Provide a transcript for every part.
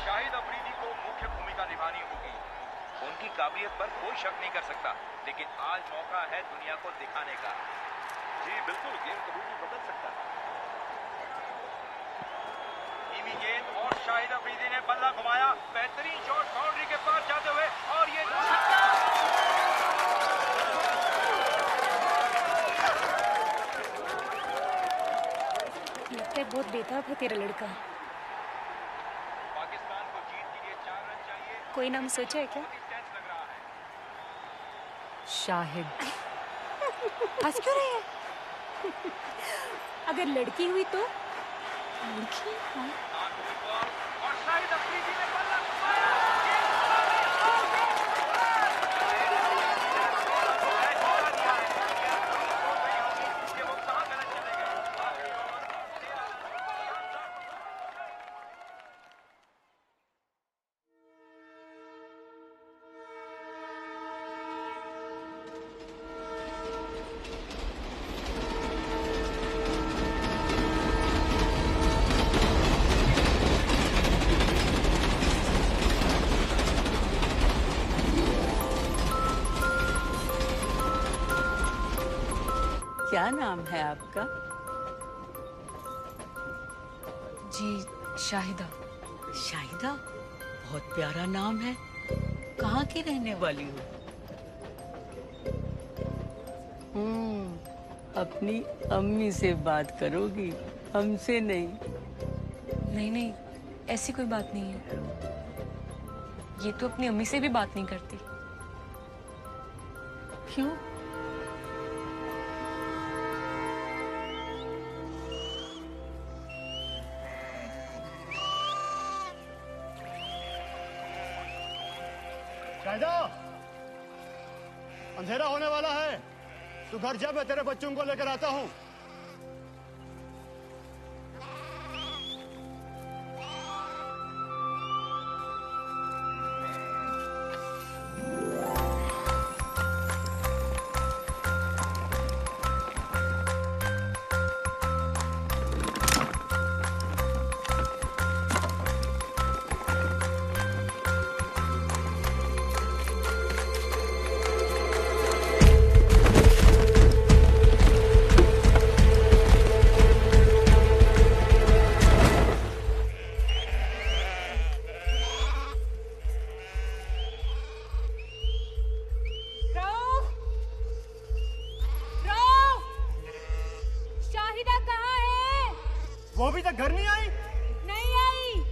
शाहिद अफरीदी को मुख्य भूमिका निभानी होगी। उनकी काबिलियत पर कोई शक नहीं कर सकता, लेकिन आज मौका है दुनिया को दिखाने का। जी बिल्कुल, गेम कभी भी बदल सकता है। धीमी गेंद और शाहिद अफरीदी ने बल्ला घुमाया। बेहतरीन शॉट बाउंड्री के पार जाते हुए, और ये लगता है बहुत बेताब है तेरा लड़का। पाकिस्तान को जीत के लिए 4 रन चाहिए। कोई नाम सोचा है क्या? टेंस लग रहा है। शाहिद। हंस क्यों रही है? अगर लड़की हुई तो? लड़की? हाँ। और शाहिद अफरीदी ने बल्ला घुमाया। क्या नाम है आपका? जी शाहिदा। शाहिदा, बहुत प्यारा नाम है। कहाँ की रहने वाली हो? अपनी अम्मी से बात करोगी, हमसे नहीं। नहीं नहीं, ऐसी कोई बात नहीं है। ये तो अपनी अम्मी से भी बात नहीं करती। क्यों? शाहिदा, अंधेरा होने वाला है। तू घर जा, मैं तेरे बच्चों को लेकर आता हूँ। वो अभी तक घर नहीं आई? नहीं आई।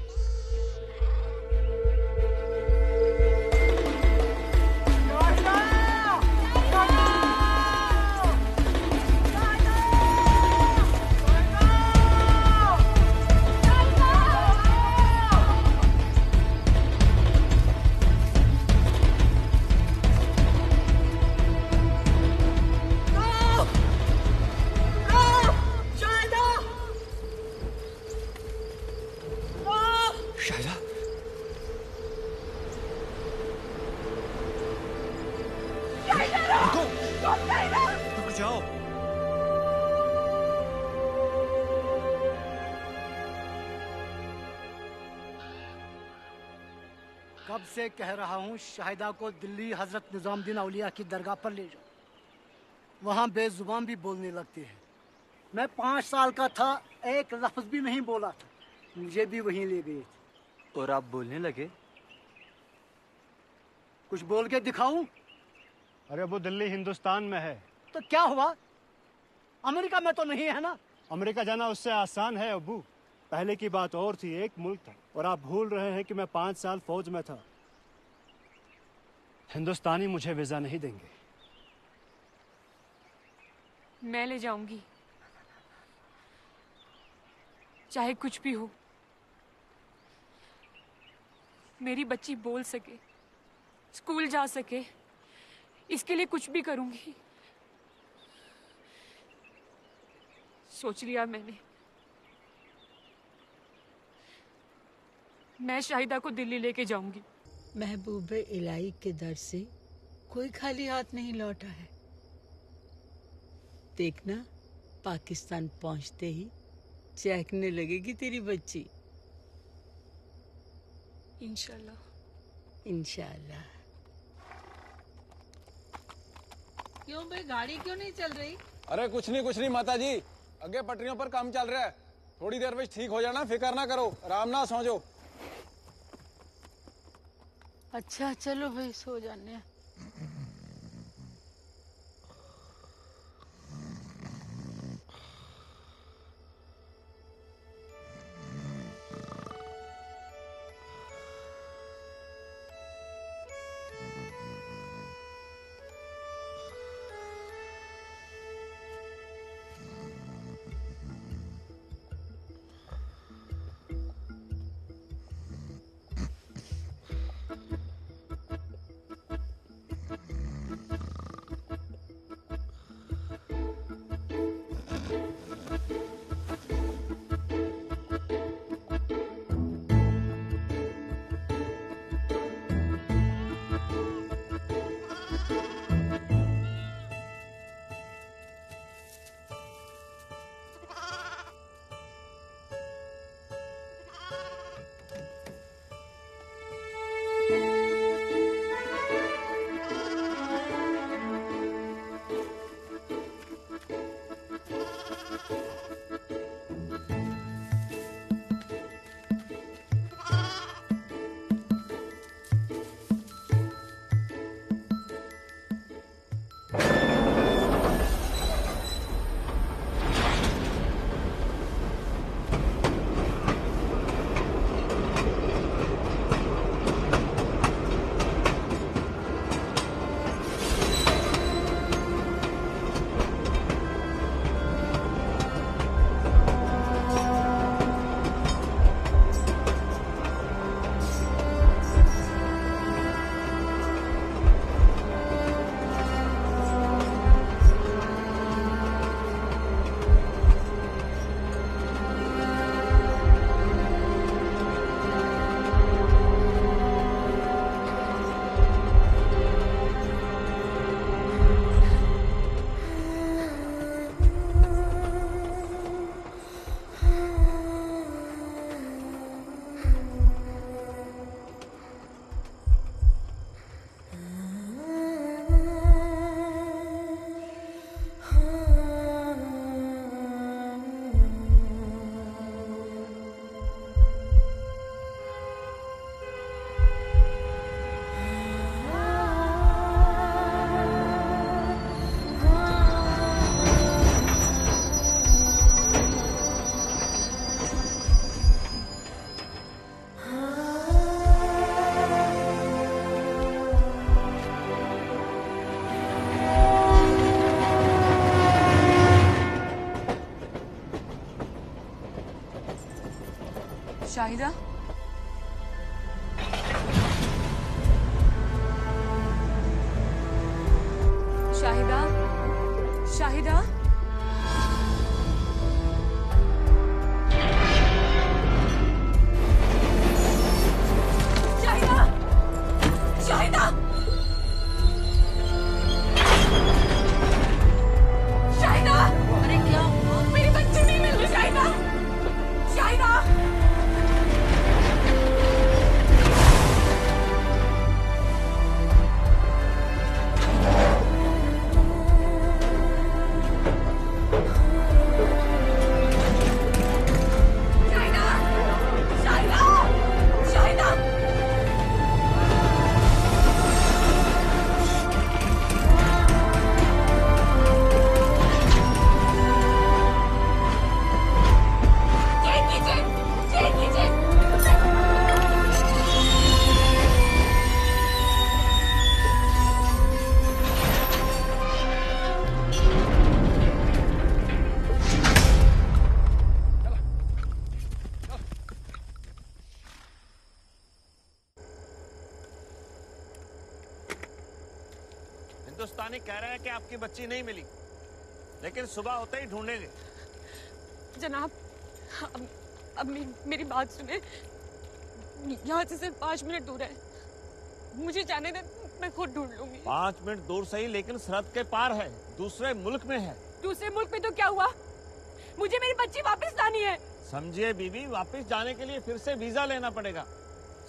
शाहिदा, रुको, रुक जाओ। कब से कह रहा हूँ शाहिदा को दिल्ली हजरत निजामुद्दीन औलिया की दरगाह पर ले जाओ। वहाँ बेजुबान भी बोलने लगती है। मैं 5 साल का था, एक लफ्ज भी नहीं बोला था, मुझे भी वहीं ले गए थे। और आप बोलने लगे? कुछ बोल के दिखाऊं? अरे वो दिल्ली हिंदुस्तान में है। तो क्या हुआ? अमेरिका में तो नहीं है ना? अमेरिका जाना उससे आसान है अब्बू। पहले की बात और थी, एक मुल्क था। और आप भूल रहे हैं कि मैं 5 साल फौज में था। हिंदुस्तानी मुझे वीजा नहीं देंगे। मैं ले जाऊंगी, चाहे कुछ भी हो। मेरी बच्ची बोल सके, स्कूल जा सके, इसके लिए कुछ भी करूंगी। सोच लिया मैंने। मैं शाहिदा को दिल्ली लेके जाऊंगी। महबूबे इलाही के दर से कोई खाली हाथ नहीं लौटा है। देखना, पाकिस्तान पहुंचते ही चहकने लगेगी तेरी बच्ची। इंशाल्लाह। इंशाल्लाह। क्यों भाई, गाड़ी क्यों नहीं चल रही? अरे कुछ नहीं माता जी, अगे पटरियों पर काम चल रहा है, थोड़ी देर में ठीक हो जाना, फिक्र ना करो, आराम ना सो जाओ। अच्छा चलो भाई, सो जाने हैं। शाहिदा, शाहिदा, शाहिदा, शाहिदा, शाहिदा, शाहिदा, अरे क्या हुआ? मेरी बच्ची नहीं मिल रही। शाहिदा, शाहिदा, हिंदुस्तानी कह रहे हैं कि आपकी बच्ची नहीं मिली, लेकिन सुबह होते ही ढूंढेंगे। जनाब, अब मेरी बात सुने। यहाँ से सिर्फ 5 मिनट दूर है, मुझे जाने दे, मैं खुद ढूंढ लूंगी। 5 मिनट दूर सही, लेकिन सरहद के पार है, दूसरे मुल्क में है। दूसरे मुल्क में तो क्या हुआ, मुझे मेरी बच्ची वापस लानी है। समझिए बीबी, वापस जाने के लिए फिर से वीजा लेना पड़ेगा।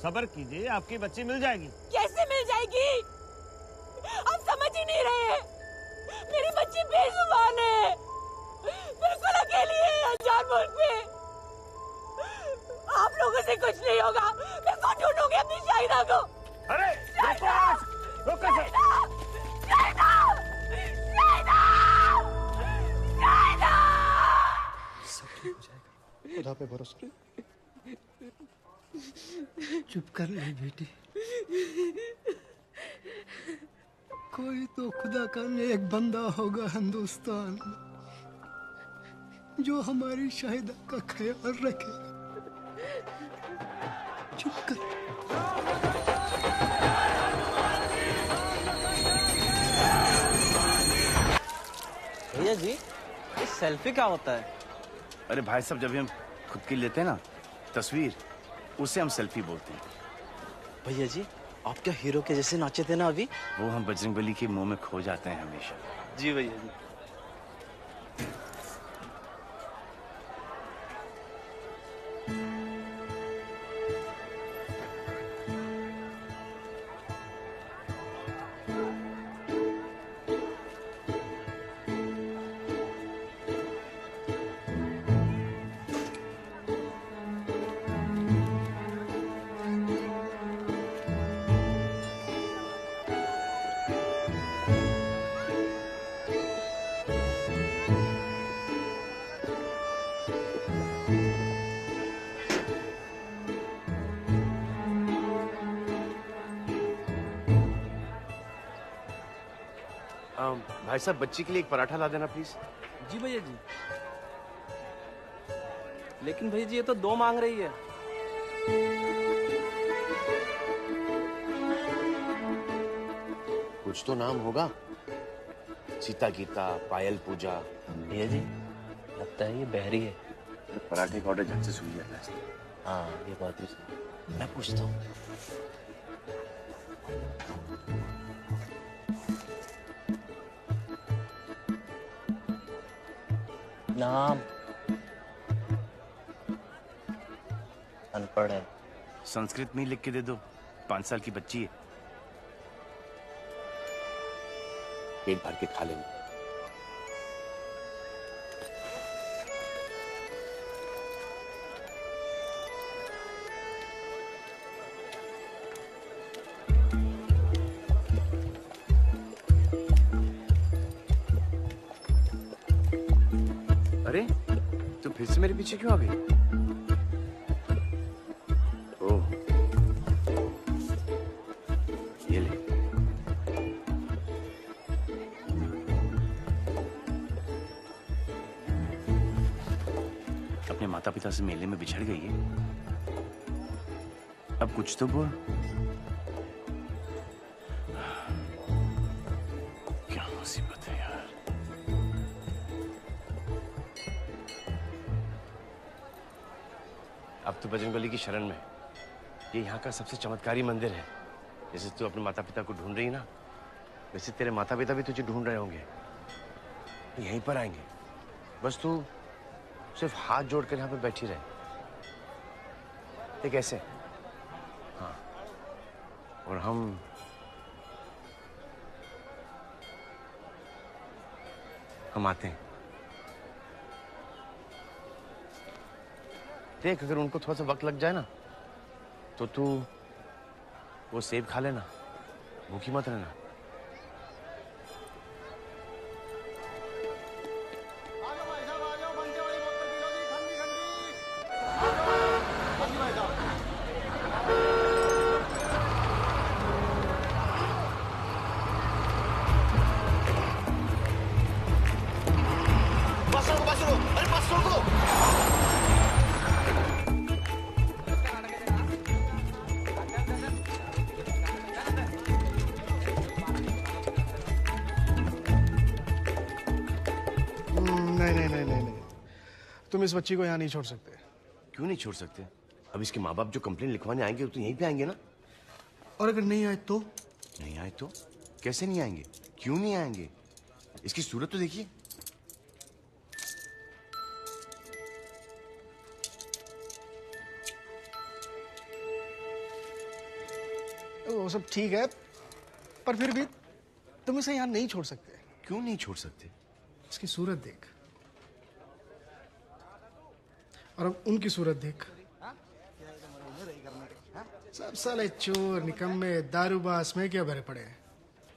सब्र कीजिए, आपकी बच्ची मिल जाएगी। कैसे मिल जाएगी? आप समझ ही नहीं रहे हैं। मेरी बच्ची बेजुबान है, बिल्कुल अकेली है अनजान मुल्क में। आप लोगों से कुछ नहीं होगा। मैं कौन ढूंढूंगी अपनी शाहिदा को? अरे शाहिदा! रोको सर। शाहिदा! शाहिदा! शाहिदा! खुदा पे भरोसा। चुप कर ले बेटी। कोई तो खुदा का नेक बंदा होगा हिंदुस्तान में जो हमारी शाहिदा का ख्याल रखे। चुप कर। भैया जी, ये सेल्फी क्या होता है? अरे भाई साहब, जब हम खुद की लेते हैं ना तस्वीर, उसे हम सेल्फी बोलते हैं। भैया जी, आप क्या हीरो के जैसे नाचे थे ना अभी? वो हम बजरंगबली के मुंह में खो जाते हैं हमेशा। जी भैया जी। भाई साहब, बच्ची के लिए एक पराठा ला देना प्लीज। जी भैया जी। लेकिन भैया जी, ये तो 2 मांग रही है। कुछ तो नाम होगा। सीता गीता, पायल पूजा। भैया जी, लगता है ये बहरी है। पराठे का ऑर्डर झट से सुन लिया। हाँ, ये बात भी सही। मैं पूछता हूँ। नाम अनपढ़ है। संस्कृत में ही लिख के दे दो। 5 साल की बच्ची है, पेट भर के खा लेंगे। अरे, तो फिर से मेरे पीछे क्यों आ गई? ओह, ये ले। अपने माता पिता से मेले में बिछड़ गई है। अब कुछ तो बोल। क्या मुसीबत है यार। अब तो बजरंगबली की शरण में। ये यहाँ का सबसे चमत्कारी मंदिर है। जैसे तू अपने माता पिता को ढूंढ रही ना, वैसे तेरे माता पिता भी तुझे ढूंढ रहे होंगे। यहीं पर आएंगे। बस तू सिर्फ हाथ जोड़कर यहाँ पे बैठी रहे। ये कैसे? हाँ, और हम आते हैं। देख, अगर उनको थोड़ा सा वक्त लग जाए ना, तो तू वो सेब खा लेना, भूखी मत रहना। नहीं, तुम इस बच्ची को यहाँ नहीं छोड़ सकते। क्यों नहीं छोड़ सकते? अब इसके माँ बाप जो कंप्लेन लिखवाने आएंगे वो तो यहीं पे आएंगे ना। और अगर नहीं आए तो? नहीं आए तो? कैसे नहीं आएंगे? क्यों नहीं आएंगे? इसकी सूरत तो देखिए। वो सब ठीक है, पर फिर भी तुम इसे यहाँ नहीं छोड़ सकते। क्यों नहीं छोड़ सकते? इसकी सूरत देख और अब उनकी सूरत देख। सब साले चोर, निकम्मे, दारूबाज में क्या भरे पड़े हैं।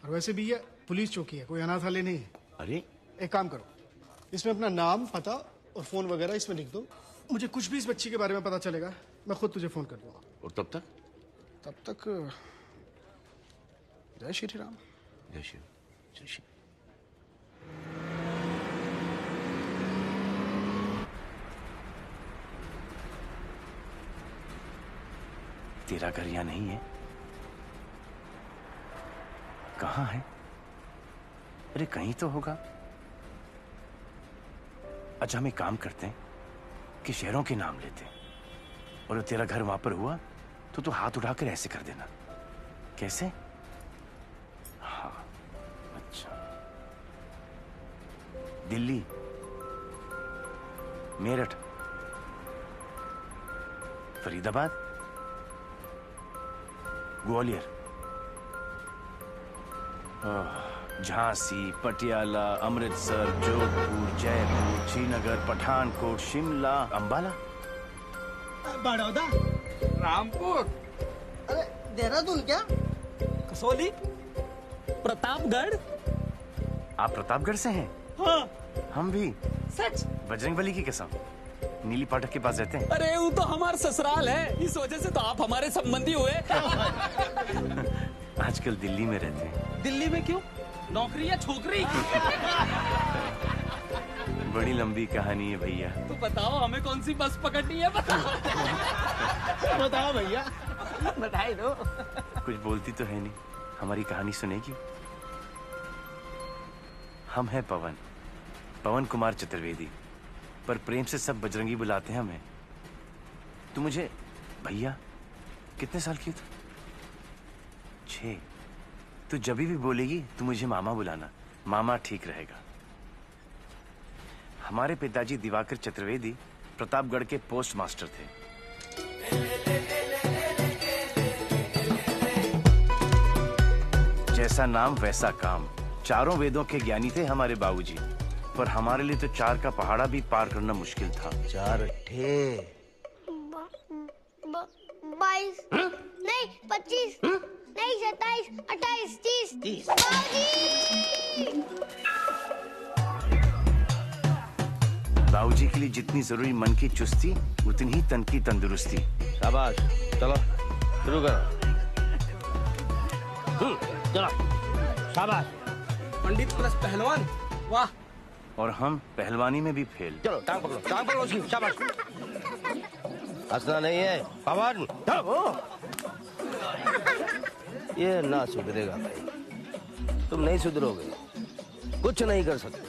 और वैसे भी ये पुलिस चौकी है, कोई अनाथालय नहीं है। अरे एक काम करो, इसमें अपना नाम, पता और फोन वगैरह इसमें लिख दो। मुझे कुछ भी इस बच्ची के बारे में पता चलेगा मैं खुद तुझे फोन कर दूंगा। और तब तक? तब तक जय श्री राम। जय श्री, जय श्री। तेरा घर यहाँ नहीं है? कहाँ है? अरे कहीं तो होगा। अच्छा हम एक काम करते हैं कि शहरों के नाम लेते हैं, और तेरा घर वहां पर हुआ तो तू हाथ उठाकर ऐसे कर देना। कैसे? हाँ अच्छा। दिल्ली, मेरठ, फरीदाबाद, ग्वालियर, झांसी, पटियाला, अमृतसर, जोधपुर, जयपुर, श्रीनगर, पठानकोट, शिमला, अंबाला, बड़ौदा, रामपुर, अरे देहरादून क्या, कसौली, प्रतापगढ़। आप प्रतापगढ़ से हैं? हाँ। हम भी। सच? बजरंगबली की कसम। नीली पाठक के पास रहते हैं। अरे वो तो हमारा ससुराल है, इस वजह से तो आप हमारे संबंधी हुए। आजकल दिल्ली में रहते हैं। दिल्ली में क्यों? नौकरी या छोकरी? बड़ी लंबी कहानी है भैया। तो बताओ हमें कौन सी बस पकड़नी है, बताओ। बताओ भैया, बधाई दो। कुछ बोलती तो है नहीं, हमारी कहानी सुनेगी? हम हैं पवन, पवन कुमार चतुर्वेदी, पर प्रेम से सब बजरंगी बुलाते हैं हमें। तू मुझे भैया कितने साल की हो? 6। तू जब भी बोलेगी तू मुझे मामा बुलाना, मामा ठीक रहेगा। हमारे पिताजी दिवाकर चतुर्वेदी प्रतापगढ़ के पोस्ट मास्टर थे। जैसा नाम वैसा काम, चारों वेदों के ज्ञानी थे हमारे बाबूजी, पर हमारे लिए तो 4 का पहाड़ा भी पार करना मुश्किल था। 4 ठे 22 नहीं 25 नहीं 27 28 30 बाबूजी के लिए जितनी जरूरी मन की चुस्ती उतनी ही तन की तंदुरुस्ती। शाबाश, चलो शुरू करो। चलो शाबाश। पंडित प्लस पहलवान, वाह। और हम पहलवानी में भी फेल। चलो टांग पकड़ो उसकी, शाबाश। हंसना नहीं है पवन। ये ना सुधरेगा भाई, तुम नहीं सुधरोगे, कुछ नहीं कर सकते।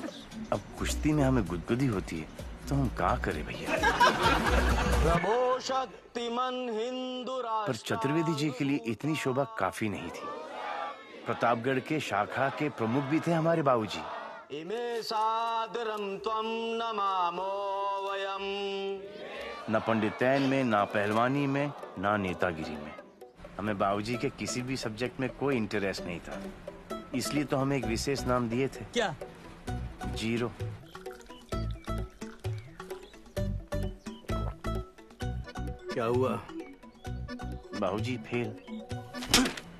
अब कुश्ती में हमें गुदगुदी होती है तो हम क्या करें भैया। प्रभो शक्तिमान हिंदू राष्ट्र। पर चतुर्वेदी जी के लिए इतनी शोभा काफी नहीं थी। प्रतापगढ़ के शाखा के प्रमुख भी थे हमारे बाबूजी। इमे सादरम त्वं नमामो वयम। न पंडितैन में, ना पहलवानी में, ना नेतागिरी में। हमें बाबूजी के किसी भी सब्जेक्ट में कोई इंटरेस्ट नहीं था, इसलिए तो हमें एक विशेष नाम दिए थे। क्या? 0। क्या हुआ? बाबूजी फेल।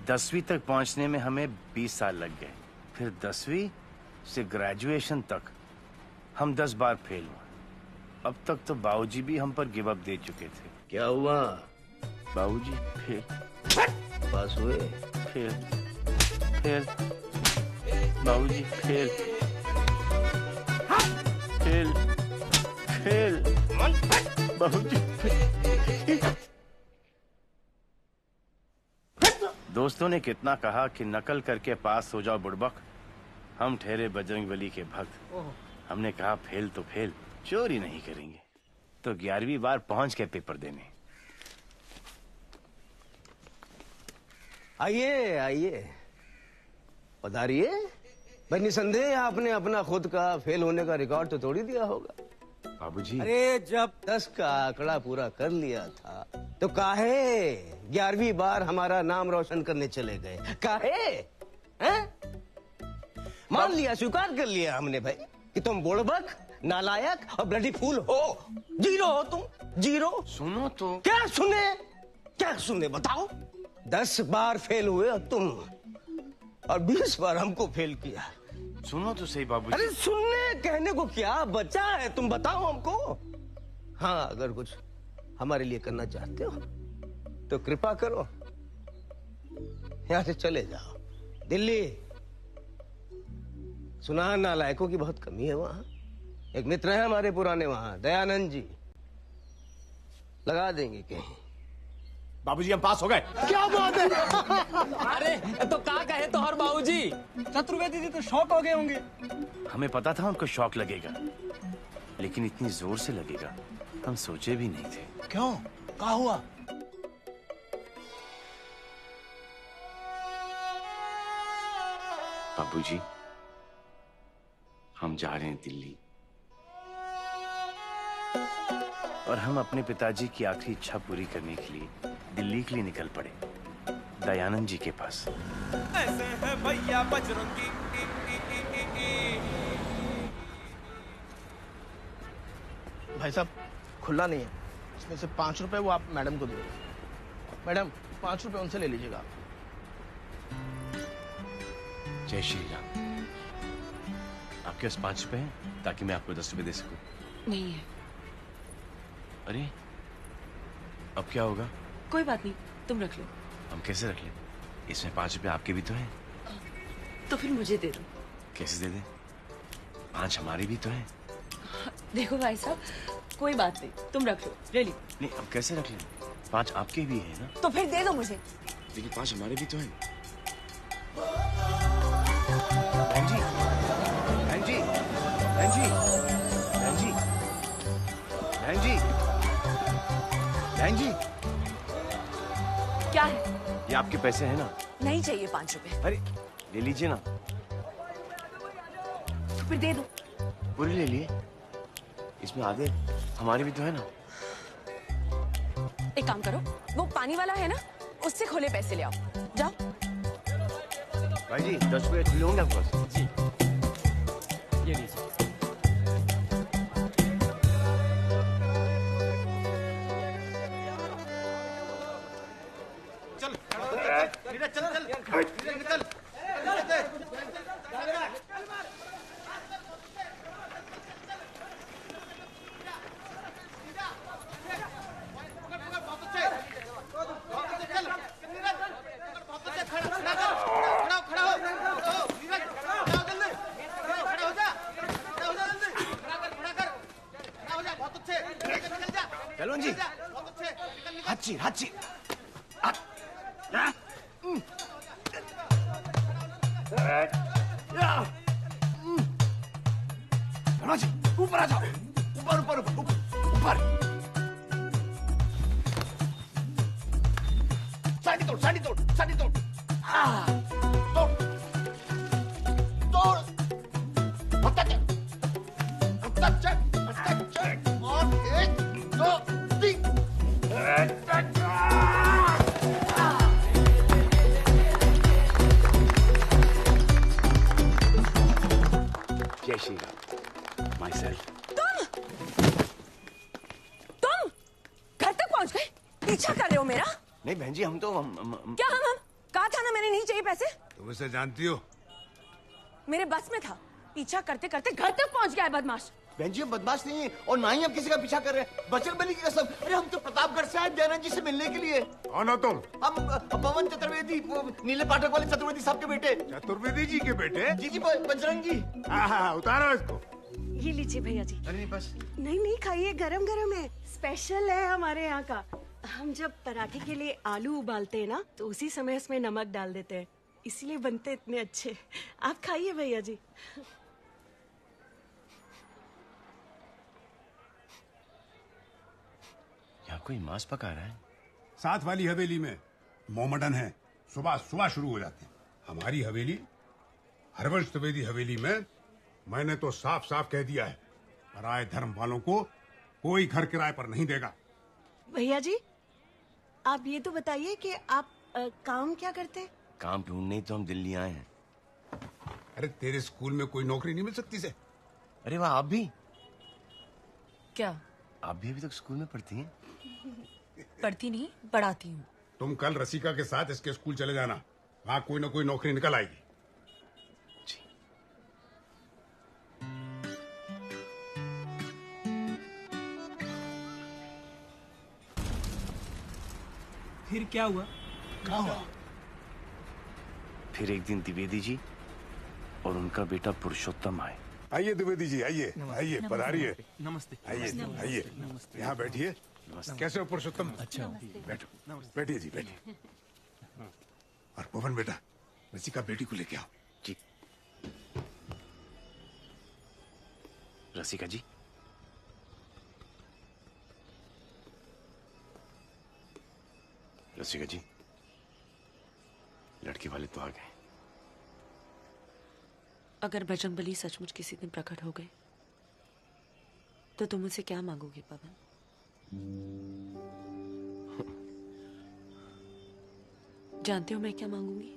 10वीं तक पहुंचने में हमें 20 साल लग गए। फिर 10वीं से ग्रेजुएशन तक हम 10 बार फेल हुए। अब तक तो बाबूजी भी हम पर गिव अप दे चुके थे। क्या हुआ? बाबूजी फेल। पास हुए? Fail fail. बाबूजी फेल फेल फेल। बाबूजी दोस्तों ने कितना कहा कि नकल करके पास हो जाओ बुड़बक, हम ठहरे बजरंगबली के भक्त। हमने कहा फेल तो फेल, चोरी नहीं करेंगे। तो 11वीं बार पहुंच के पेपर देने। आइए आइए, पधारिए। भाई निसंदेह आपने अपना खुद का फेल होने का रिकॉर्ड तो तोड़ ही दिया होगा। बाबूजी, अरे जब 10 का आंकड़ा पूरा कर लिया था तो काहे 11वीं बार हमारा नाम रोशन करने चले गए। काहे? हैं? मान लिया, स्वीकार कर लिया हमने भाई कि तुम बुड़बक, नालायक और ब्लडी फूल हो। जीरो हो तुम, जीरो। सुनो तो। क्या सुने? क्या सुने बताओ? 10 बार फेल हुए और तुम, और 20 बार हमको फेल किया। सुनो तो सही बाबूजी। अरे सुनने कहने को क्या बचा है, तुम बताओ हमको। हाँ, अगर कुछ हमारे लिए करना चाहते हो तो कृपा करो, यहां से चले जाओ दिल्ली। सुना नालायकों की बहुत कमी है वहां। एक मित्र है हमारे पुराने वहां, दयानंद जी, लगा देंगे कहीं। बाबूजी हम पास हो गए। क्या बात है? अरे तो क्या कहे तो हर बाबूजी, चतुर्वेदी जी तो शॉक हो गए होंगे। हमें पता था उनको शॉक लगेगा, लेकिन इतनी जोर से लगेगा हम सोचे भी नहीं थे। क्यों? क्या हुआ? बाबूजी हम जा रहे हैं दिल्ली, और हम अपने पिताजी की आखिरी इच्छा पूरी करने के लिए दिल्ली के लिए निकल पड़े, दयानंद जी के पास। ऐसे है भैया बजरंगी। भाई साहब खुला नहीं है, इसमें से 5 रुपए वो आप मैडम को दो। मैडम 5 रुपए उनसे ले लीजिएगा। जय श्री राम। आपके पास 5 रुपए हैं ताकि मैं आपको 10 रुपए दे सकूं? नहीं है। अरे अब क्या होगा? कोई बात नहीं, तुम रख लो। हम कैसे रख लें? इसमें 5 रुपए आपके भी तो हैं। तो फिर मुझे दे दो। कैसे दे दें? 5 हमारे भी तो हैं। देखो भाई साहब, कोई बात नहीं, तुम रख लो, ले ली। नहीं, अब कैसे रख लें? 5 आपके भी हैं ना? तो फिर दे दो मुझे। लेकिन 5 हमारे भी तो हैं। बहन जी, बहन जी, बहन जी, बहन जी, बहन जी, बहन जी। क्या है? ये आपके पैसे हैं ना? नहीं चाहिए 5 रुपए। अरे ले लीजिए ना। तो फिर दे दो। पूरे ले लिए? इसमें आधे हमारे भी तो है ना? एक काम करो, वो पानी वाला है ना, उससे खोले पैसे ले आओ। जाओ। भाई जी 10 रुपए होंगे आपके पास? जी ये लीजिए। चलो जी, हाची हाची। जी ऊपर आ जाओ, ऊपर ऊपर ऊपर ऊपर। साड़ी तोड़, साड़ी तोड़, साड़ी तोड़। तोड़ तोड़। हत्ता चल, हत्ता चल, हत्ता चल। और 1 2 3। जय श्री राम। Myself. तुम घर तक पहुंच गए? पीछा कर रहे हो मेरा? नहीं बहन जी, हम तो क्या हम कहा था ना मैंने नहीं चाहिए पैसे। तुम इसे जानती हो? मेरे बस में था, पीछा करते करते घर तक पहुंच गया है बदमाश। बहन जी हम बदमाश नहीं है, और ना ही हम किसी का पीछा कर रहे हैं। बजरंगबली की कसम। अरे हम तो प्रतापगढ़ से आए दयानंद जी से मिलने के लिए। कौन हो तुम? हम पवन चतुर्वेदी, नीले पाठक वाले चतुर्वेदी साहब के बेटे। चतुर्वेदी जी के बेटे? जी जी, बजरंगी। हाँ, उतारो इसको। ये लीजिए भैया जी। अरे बस। नहीं नहीं खाइए, गरम गरम है, स्पेशल है हमारे यहाँ का। हम जब पराठे के लिए आलू उबालते हैं ना, तो उसी समय इसमें नमक डाल देते हैं, इसलिए बनते इतने अच्छे। आप खाइए भैया जी। यहाँ कोई मांस पका रहा है। साथ वाली हवेली में मोमडन है, सुबह सुबह शुरू हो जाते हैं। हमारी हवेली हरवंश द्विवेदी हवेली में मैंने तो साफ साफ कह दिया है, पराये धर्म वालों को कोई घर किराए पर नहीं देगा। भैया जी, आप ये तो बताइए कि आप काम क्या करते हैं? काम ढूंढने ही तो हम दिल्ली आए हैं। अरे तेरे स्कूल में कोई नौकरी नहीं मिल सकती से? अरे वाह, आप भी? क्या? आप भी अभी तक स्कूल में पढ़ती हैं? पढ़ती नहीं, पढ़ाती हूँ। तुम कल रसिका के साथ इसके स्कूल चले जाना, वहाँ कोई ना कोई नौकरी निकल आएगी। फिर क्या हुआ? क्या हुआ? फिर एक दिन द्विवेदी जी और उनका बेटा पुरुषोत्तम आए। आइए द्विवेदी जी, आइए आइए, पधारिए। नमस्ते। आइए आइए, यहाँ बैठिए। कैसे हो पुरुषोत्तम? अच्छा, बैठो, बैठिए जी, बैठिए। और पवन बेटा, रसिका बेटी को लेके आओ। जी। रसिका जी, रसिका जी, लड़के वाले तो आ गए। अगर बजरंगबली सचमुच किसी दिन प्रकट हो गए तो तुम मुझसे क्या मांगोगे पवन? जानते हो मैं क्या मांगूंगी?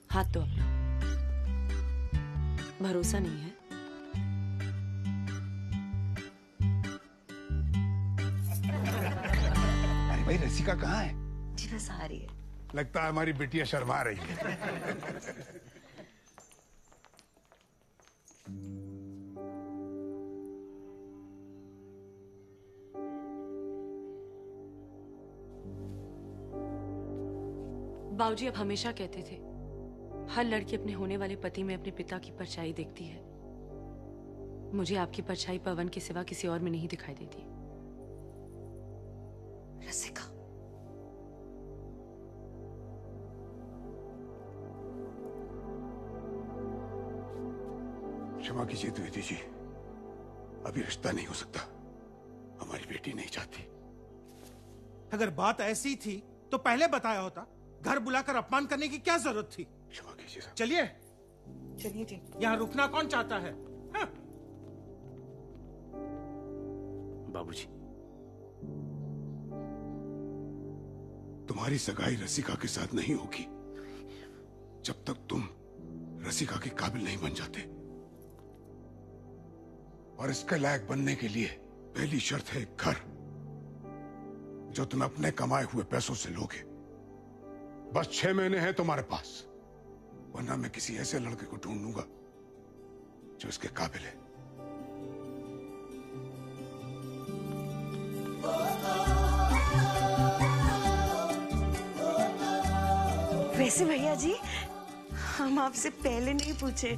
हाथ दो अपना। भरोसा नहीं है? अरे भाई, रसिका कहाँ है? जी बस आ रही है। लगता है हमारी बिटिया शर्मा रही है। बाबूजी अब हमेशा कहते थे हर लड़की अपने होने वाले पति में अपने पिता की परछाई देखती है। मुझे आपकी परछाई पवन के सिवा किसी और में नहीं दिखाई देती। रसिका, क्षमा कीजिए द्विवेदी जी, अभी रिश्ता नहीं हो सकता। हमारी बेटी नहीं चाहती। अगर बात ऐसी थी तो पहले बताया होता। घर बुलाकर अपमान करने की क्या जरूरत थी? क्षमा कीजिए साहब। चलिए चलिए जी। यहाँ रुकना कौन चाहता है? हाँ? बाबूजी, तुम्हारी सगाई रसिका के साथ नहीं होगी जब तक तुम रसिका के काबिल नहीं बन जाते। और इसके लायक बनने के लिए पहली शर्त है एक घर, जो तुम अपने कमाए हुए पैसों से लोगे। बस 6 महीने हैं तुम्हारे पास, वरना मैं किसी ऐसे लड़के को ढूंढ लूंगा जो इसके काबिल है। वैसे भैया जी, हम आपसे पहले नहीं पूछे,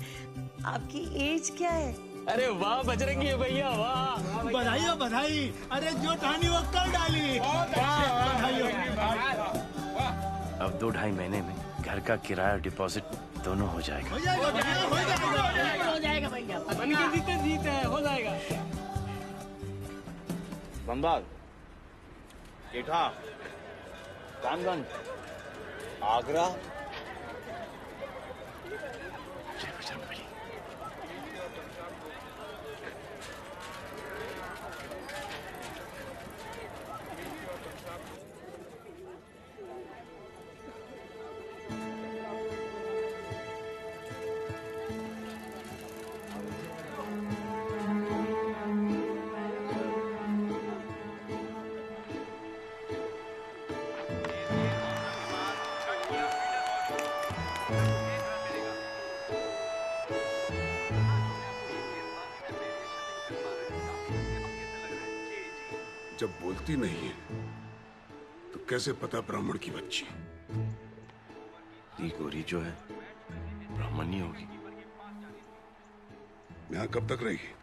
आपकी एज क्या है? अरे वाह बजरंगी भैया, वाह! बधाई हो बधाई। अरे जो ठानी वो कर डाली। बधाई हो। अब 2-2.5 महीने में घर का किराया और डिपॉजिट दोनों हो जाएगा। हो जाएगा भैया, हो जाएगा। हो जाएगा भैया, पवन के जीते जीते हो जाएगा। बंगाल, केठा, कानगंज, आगरा। जय बजरंगबली। जब बोलती नहीं है तो कैसे पता ब्राह्मण की बच्ची? ये गोरी जो है ब्राह्मण नहीं होगी। यहाँ कब तक रहेगी?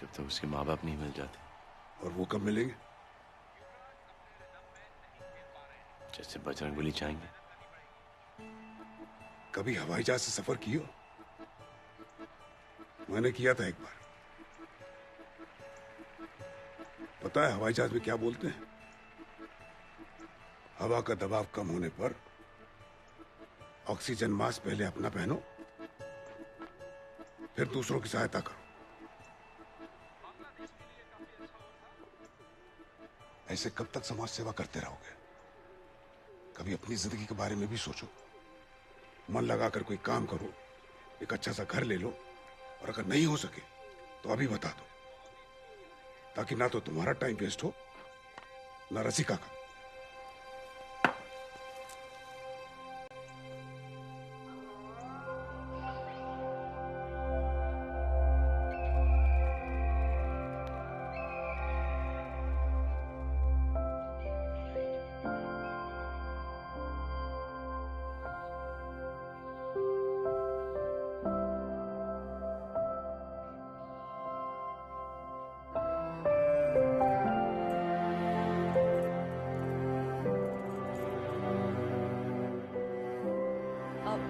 जब तक उसके माँ बाप नहीं मिल जाते। और वो कब मिलेंगे? जैसे बजरंगबली चाहेंगे। कभी हवाई जहाज से सफर कियो? मैंने किया था एक बार। पता है हवाई जहाज में क्या बोलते हैं? हवा का दबाव कम होने पर ऑक्सीजन मास्क पहले अपना पहनो, फिर दूसरों की सहायता करो। ऐसे कब तक समाज सेवा करते रहोगे? कभी अपनी जिंदगी के बारे में भी सोचो। मन लगाकर कोई काम करो, एक अच्छा सा घर ले लो, और अगर नहीं हो सके तो अभी बता दो, ताकि ना तो तुम्हारा टाइम वेस्ट हो ना रसिका का।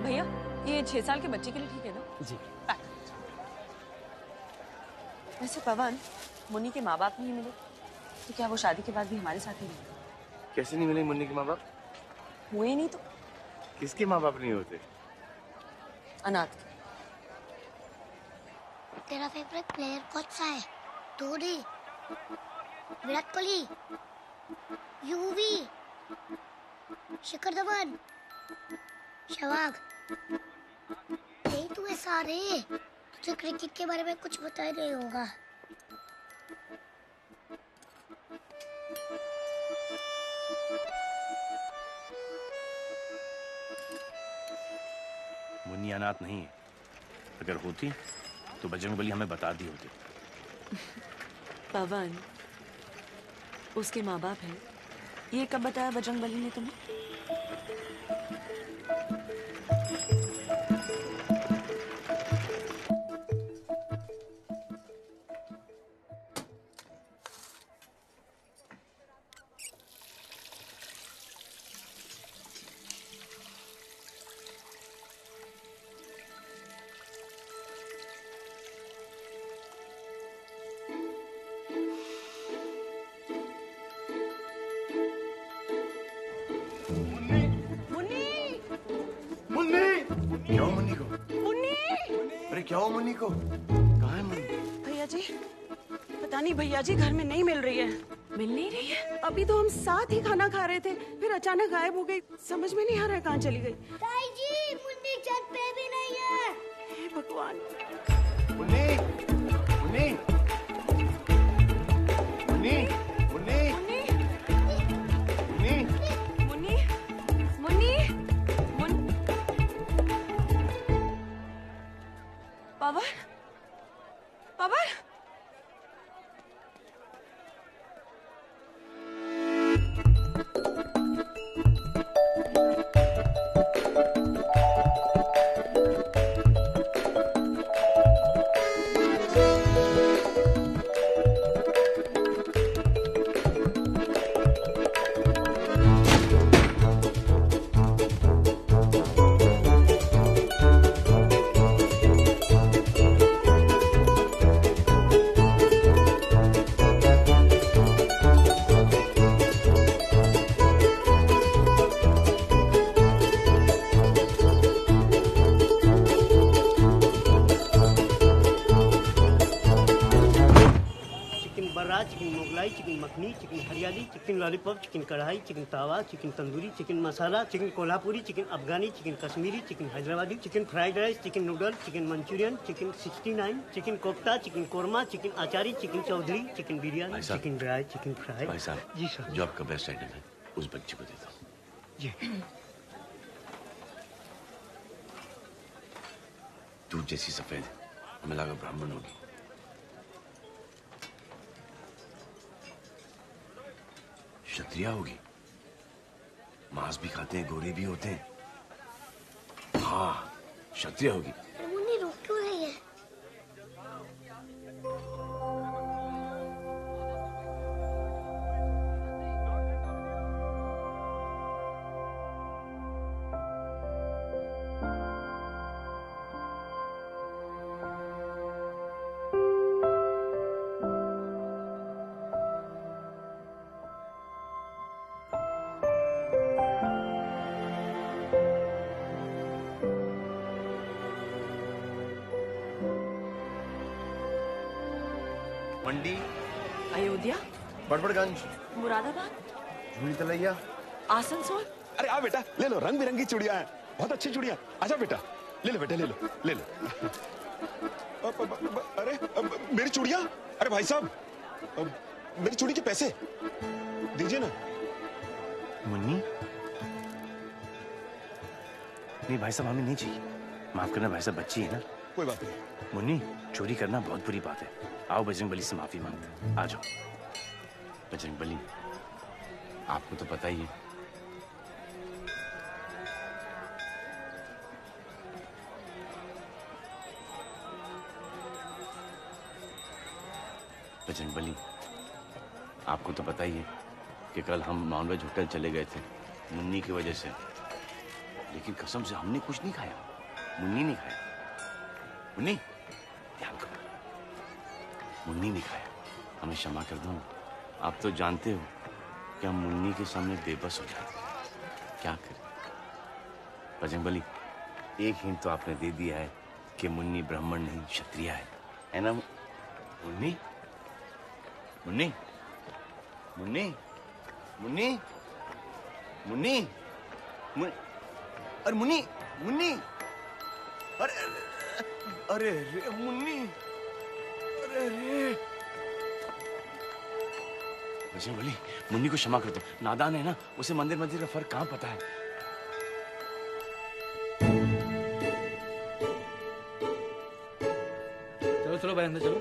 भैया ये 6 साल के बच्चे के लिए ठीक है ना? जी। वैसे पवन, मुन्नी के माँ बाप नहीं मिले तो क्या वो शादी के बाद भी हमारे साथ ही रहेंगे? कैसे नहीं मिले मुन्नी के माँ बाप? हुए नहीं तो किसके माँ बाप नहीं होते? अनाथ के। तेरा फेवरेट प्लेयर कौन सा है? धोनी, विराट कोहली, युवी, शिखर धवन, सहवाग, यही तो है सारे। तुझे क्रिकेट के बारे में कुछ बताया नहीं होगा। मुन्नी अनाथ नहीं है। अगर होती तो बजरंगबली हमें बता दी होती। पवन, उसके माँ बाप है, ये कब बताया बजरंगबली ने तुम्हें? क्या हो मुन्नी को? अरे क्या हो मुन्नी को? कहाँ है मुन्नी? भैया जी, पता नहीं भैया जी घर में नहीं मिल रही है। मिल नहीं रही है? अभी तो हम साथ ही खाना खा रहे थे, फिर अचानक गायब हो गई। समझ में नहीं आ रहा है कहाँ चली गई। ताई जी, मुन्नी छत पे भी नहीं है। हे भगवान। Munni, Munni, Munni, Munni, Munni, Pawan, Pawan, chicken Mughlai, chicken makhani, chicken hariyali, chicken lollipop, chicken kadhai, chicken tawa, chicken tandoori, chicken masala, chicken Kolhapuri, chicken Afghani, chicken Kashmiri, chicken Hyderabadi, chicken fried rice, chicken noodle, chicken Manchurian, chicken 69, chicken kofta, chicken korma, chicken achari, chicken Chaudhary, chicken biryani, chicken dry, chicken fry. भाई साहब, जी सर। जो आपका best item है उस बच्चे को देता हूँ। जी। दूध जैसी सफेद, हमें लगा ब्राह्मण होगी। क्षत्रिय होगी, मांस भी खाते हैं, गोरे भी होते हैं। हाँ, क्षत्रिय होगी। मुन्नी रोक क्यों रही है? मंडी, अयोध्या, बड़बड़गंज, मुरादाबाद, झूली तलैया, आसनसोल। अरे आ बेटा, ले लो, रंग बिरंगी चूड़ियां हैं, बहुत अच्छी चूड़ियां। आजा बेटा, ले लो बेटा, ले लो, ले लो। अरे मेरी चूड़ियां, अरे भाई साहब, मेरी चूड़ी के पैसे दीजिए ना। मुन्नी, नहीं भाई साहब, हमें नहीं चाहिए, माफ करना भाई साहब, बच्ची है ना। कोई बात नहीं। मुन्नी, चोरी करना बहुत बुरी बात है। आओ बजरंग बली से माफी मांगते, आ जाओ। बजरंग बली, आपको तो पता ही है, बजरंग बली, आपको तो पता ही है कि कल हम नॉनवेज होटल चले गए थे मुन्नी की वजह से, लेकिन कसम से हमने कुछ नहीं खाया, मुन्नी ने खाया। मुन्नी, ध्यान करो, मुन्नी ने खाया, हमें क्षमा कर दो ना। आप तो जानते हो कि हम मुन्नी के सामने बेबस हो जाते हैं, क्या करें। बजरंग बली, एक हिंट तो आपने दे दिया है कि मुन्नी ब्राह्मण नहीं क्षत्रिय है ना मुन्नी? मुन्नी, मुन्नी, मुन्नी, मुन्नी, अरे मुन्नी, मुन्नी, अरे अरे रे मुन्नी, अरे रे। बजरंग बली, मुन्नी को क्षमा कर दो, नादान है ना, उसे मंदिर मंदिर का फर्क कहाँ पता है। चलो चलो भाई, अंदर चलो।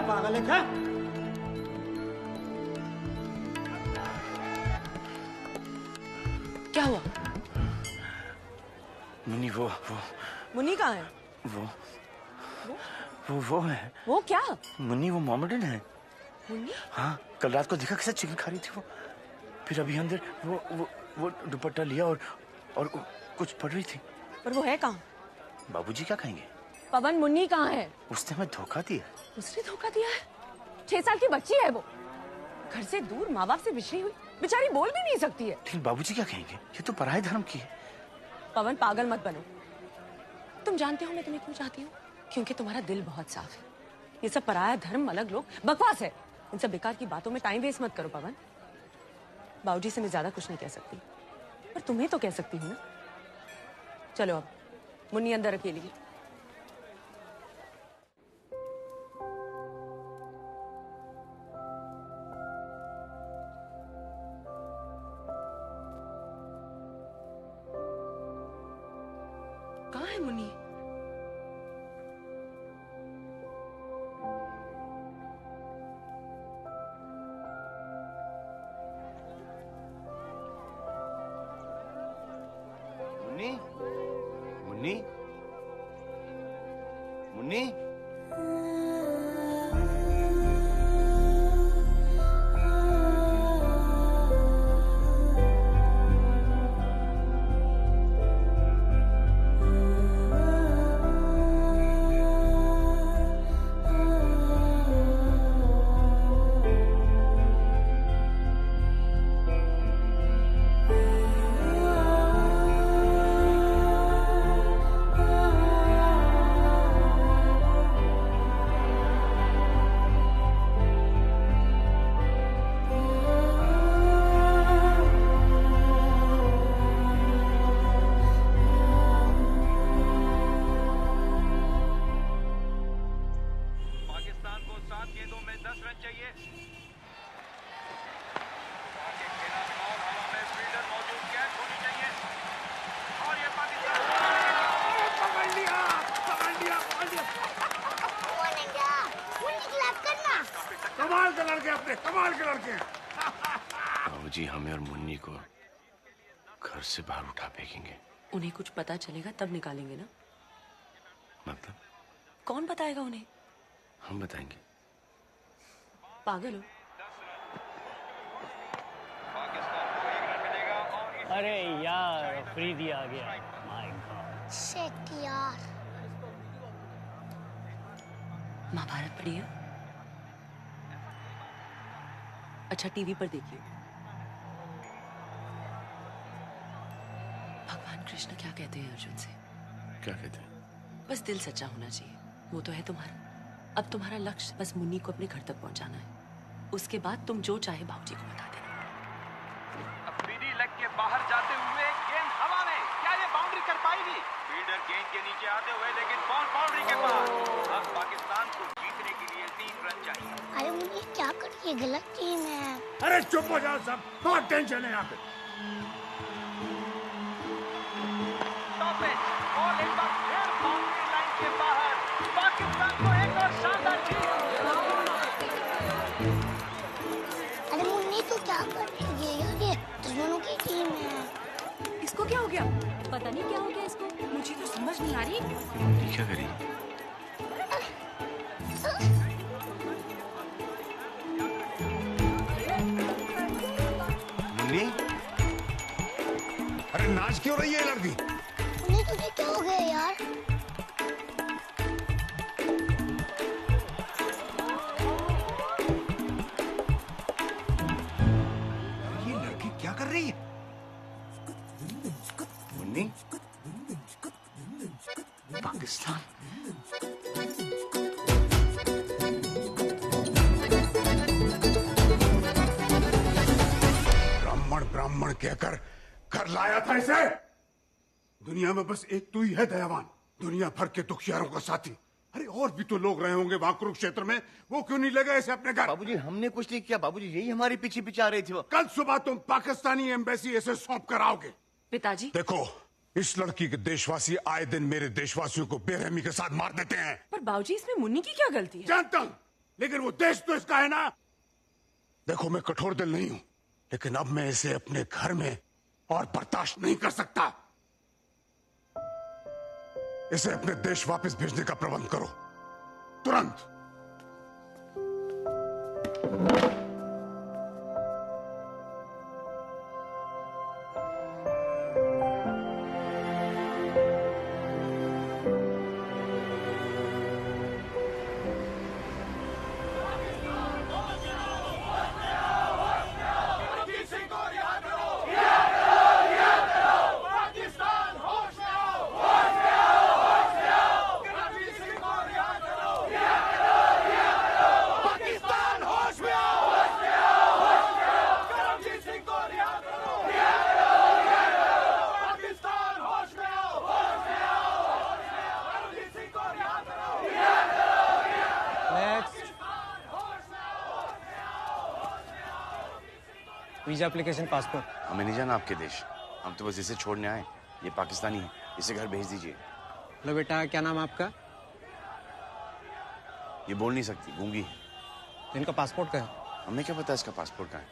पागल है क्या? क्या हुआ? मुन्नी, वो मुन्नी कहाँ है? वो है। वो क्या? मुन्नी, वो मोहम्मदन है। मुन्नी? हाँ, कल रात को देखा कैसे चिकन खा रही थी वो, फिर अभी अंदर वो दुपट्टा लिया और कुछ पढ़ रही थी। पर वो है कहाँ? बाबूजी क्या कहेंगे? पवन, मुन्नी कहाँ है? उसने हमें धोखा दिया। उसने धोखा दिया है? 6 साल की बच्ची है वो, घर से दूर, माँ बाप से बिछड़ी हुई, बेचारी बोल भी नहीं सकती है। लेकिन बाबूजी क्या कहेंगे? ये तो पराये धर्म की है। पवन, पागल मत बनो। तुम जानते हो मैं तुम्हें क्यों चाहती हूँ? क्योंकि तुम्हारा दिल बहुत साफ है। ये सब पराया धर्म, अलग लोग, बकवास है। इन सब बेकार की बातों में टाइम वेस्ट मत करो पवन। बाबूजी से मैं ज्यादा कुछ नहीं कह सकती, पर तुम्हें तो कह सकती हूँ ना। चलो अब, मुन्नी अंदर अकेली है। कहाँ है मुन्नी? मुन्नी, मुन्नी, मुन्नी, लड़के अपने, कमाल के लड़के हैं। बाबूजी हमें और मुन्नी को घर से बाहर उठा फेंकेंगे। उन्हें कुछ पता चलेगा तब निकालेंगे ना। मतलब? कौन बताएगा उन्हें? हम बताएंगे। पागल हो? अरे यार अफरीदी आ गया। My God. शिट यार। महाभारत पढ़ी है? अच्छा टीवी पर देखिए। भगवान कृष्ण क्या कहते हैं अर्जुन से? क्या कहते हैं? बस दिल सच्चा होना चाहिए, वो तो है तुम्हारा। अब तुम्हारा लक्ष्य बस मुन्नी को अपने घर तक पहुंचाना है। उसके बाद तुम जो चाहे बाबूजी को बता देना। अफरीदी लेग के बाहर जाते हुए गेंद हवा में, क्या ये बाउंड्री कर पाएगी? फील्डर गेंद के नीचे आते हुए, लेकिन बॉल बाउंड्री के पार। अब पाकिस्तान को जीतने के लिए 3 रन चाहिए। अरे मुन्नी क्या कर रही है, गलत टीम है। अरे चुप हो जाओ सब, बहुत टेंशन है यहाँ पे। स्टॉपेज, बॉल एक बार फिर बाउंड्री लाइन के बाहर। पाकिस्तान को एक और शानदार जीत। अरे मुन्नी तू क्या कर रही है यार, ये दुश्मनों की टीम है। इसको क्या हो गया? पता नहीं क्या हो गया इसको, मुझे तो समझ नहीं आ रही। ये क्या करी? मुन्नी? अरे नाच क्यों रही है ये लड़की? मुन्नी तुझे क्या हो गया यार? ये लड़की क्या कर रही है? मुन्नी? पाकिस्तान? ब्राह्मण ब्राह्मण कहकर घर लाया था इसे। दुनिया में बस एक तू ही है दयावान, दुनिया भर के दुखियारों का साथी। अरे और भी तो लोग रहे होंगे वहां कुरुक्षेत्र में, वो क्यों नहीं ले गए इसे अपने घर? बाबूजी हमने कुछ नहीं किया बाबूजी, यही हमारे पीछे पीछे आ रही थी वो। कल सुबह तुम पाकिस्तानी एम्बेसी इसे सौंप कर आओगे। पिताजी देखो इस लड़की के देशवासी आए दिन मेरे देशवासियों को बेरहमी के साथ मार देते हैं। पर बाबूजी इसमें मुन्नी की क्या गलती है? जानता हूं, लेकिन वो देश तो इसका है ना। देखो मैं कठोर दिल नहीं हूं, लेकिन अब मैं इसे अपने घर में और बर्दाश्त नहीं कर सकता। इसे अपने देश वापस भेजने का प्रबंध करो तुरंत। Visa application passport. हमें नहीं जाना आपके देश, हम तो बस इसे छोड़ने आए। ये पाकिस्तानी है, इसे घर भेज दीजिए। हेलो बेटा, क्या नाम है आपका? ये बोल नहीं सकती, गूंगी है। तो इनका पासपोर्ट का है? हमें क्या पता इसका पासपोर्ट कहाँ है?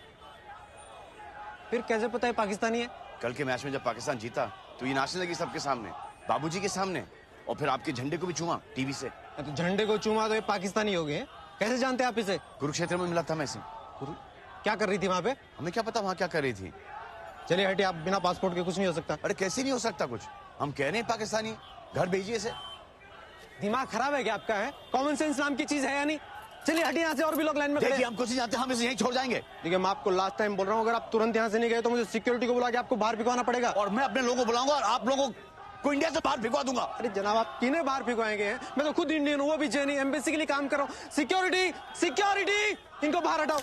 फिर कैसे पता है पाकिस्तानी है? कल के मैच में जब पाकिस्तान जीता तो ये नाचने लगी सबके सामने, बाबूजी के सामने, और फिर आपके झंडे को भी छुआ टीवी से। तो झंडे को चूमा तो ये पाकिस्तानी हो गए। कैसे जानते हैं आप इसे? कुरुक्षेत्र में मिला था मैं इसे। क्या कर रही थी वहाँ पे? हमें क्या पता वहाँ क्या कर रही थी। चलिए हटिए, आप बिना पासपोर्ट के कुछ नहीं हो सकता। अरे कैसे नहीं हो सकता कुछ? हम कह रहे हैं पाकिस्तानी, घर भेजिए इसे। दिमाग खराब है क्या आपका? है कॉमन सेंस नाम की चीज है या नहीं? चलिए हटिए यहाँ से, और भी लोग लाइन में खड़े हैं। हम कुछ नहीं जानते, हम इसे यहीं छोड़ जाएंगे। देखिए मैं आपको लास्ट टाइम बोल रहा हूँ, अगर आप तुरंत यहाँ से नहीं गए तो मुझे सिक्योरिटी को बुला के आपको बाहर भिगवाना पड़ेगा। और मैं अपने लोगों को बुलाऊंगा और आप लोगों को इंडिया से बाहर भिगवा दूंगा। अरे जनाब, आप किन्हें बाहर भिगवाएंगे हैं? मैं तो खुद इंडियन हूँ, वो भी जेनी एम्बेसी के लिए काम कर रहा हूँ। सिक्योरिटी, सिक्योरिटी, इनको बाहर हटाओ।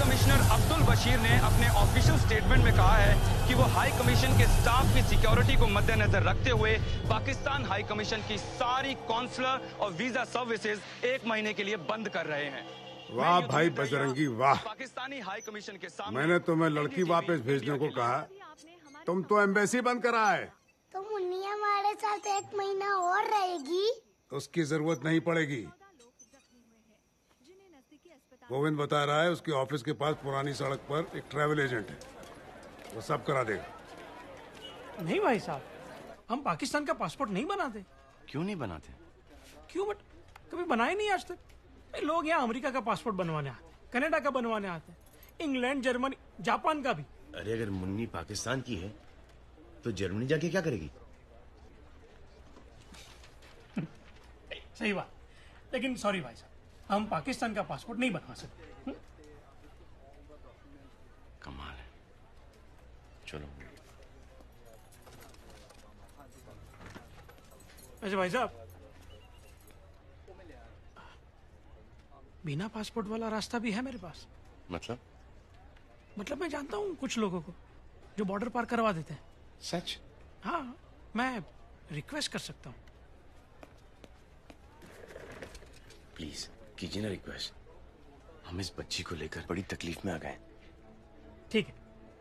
कमिश्नर अब्दुल बशीर ने अपने ऑफिशियल स्टेटमेंट में कहा है कि वो हाई कमीशन के स्टाफ की सिक्योरिटी को मद्देनजर रखते हुए पाकिस्तान हाई कमीशन की सारी कॉन्सुलर और वीजा सर्विसेज 1 महीने के लिए बंद कर रहे हैं। वाह भाई बजरंगी वाह, पाकिस्तानी हाई कमीशन के सामने मैंने तुम्हें लड़की वापस भेजने को कहा, तुम तो एम्बेसी बंद करा है। तो मुन्नी हमारे साथ 1 महीना और रहेगी। उसकी जरूरत नहीं पड़ेगी। गोविंद बता रहा है उसके ऑफिस के पास पुरानी सड़क पर एक ट्रैवल एजेंट है, वो सब करा देगा। नहीं भाई साहब, हम पाकिस्तान का पासपोर्ट नहीं बनाते। क्यों नहीं बनाते? क्यों बट कभी बनाए नहीं आज तक। लोग यहाँ अमेरिका का पासपोर्ट बनवाने आते, कनाडा का बनवाने आते, इंग्लैंड, जर्मनी, जापान का भी। अरे अगर मुन्नी पाकिस्तान की है तो जर्मनी जाके क्या करेगी? सही बात, लेकिन सॉरी भाई साहब, हम पाकिस्तान का पासपोर्ट नहीं बनवा सकते। कमाल है। चलो। वैसे भाई साहब, बिना पासपोर्ट वाला रास्ता भी है मेरे पास। मतलब मैं जानता हूँ कुछ लोगों को जो बॉर्डर पार करवा देते हैं। सच? हाँ, मैं रिक्वेस्ट कर सकता हूँ। प्लीज कीजिए ना रिक्वेस्ट, हम इस बच्ची को लेकर बड़ी तकलीफ में आ गए। ठीक है,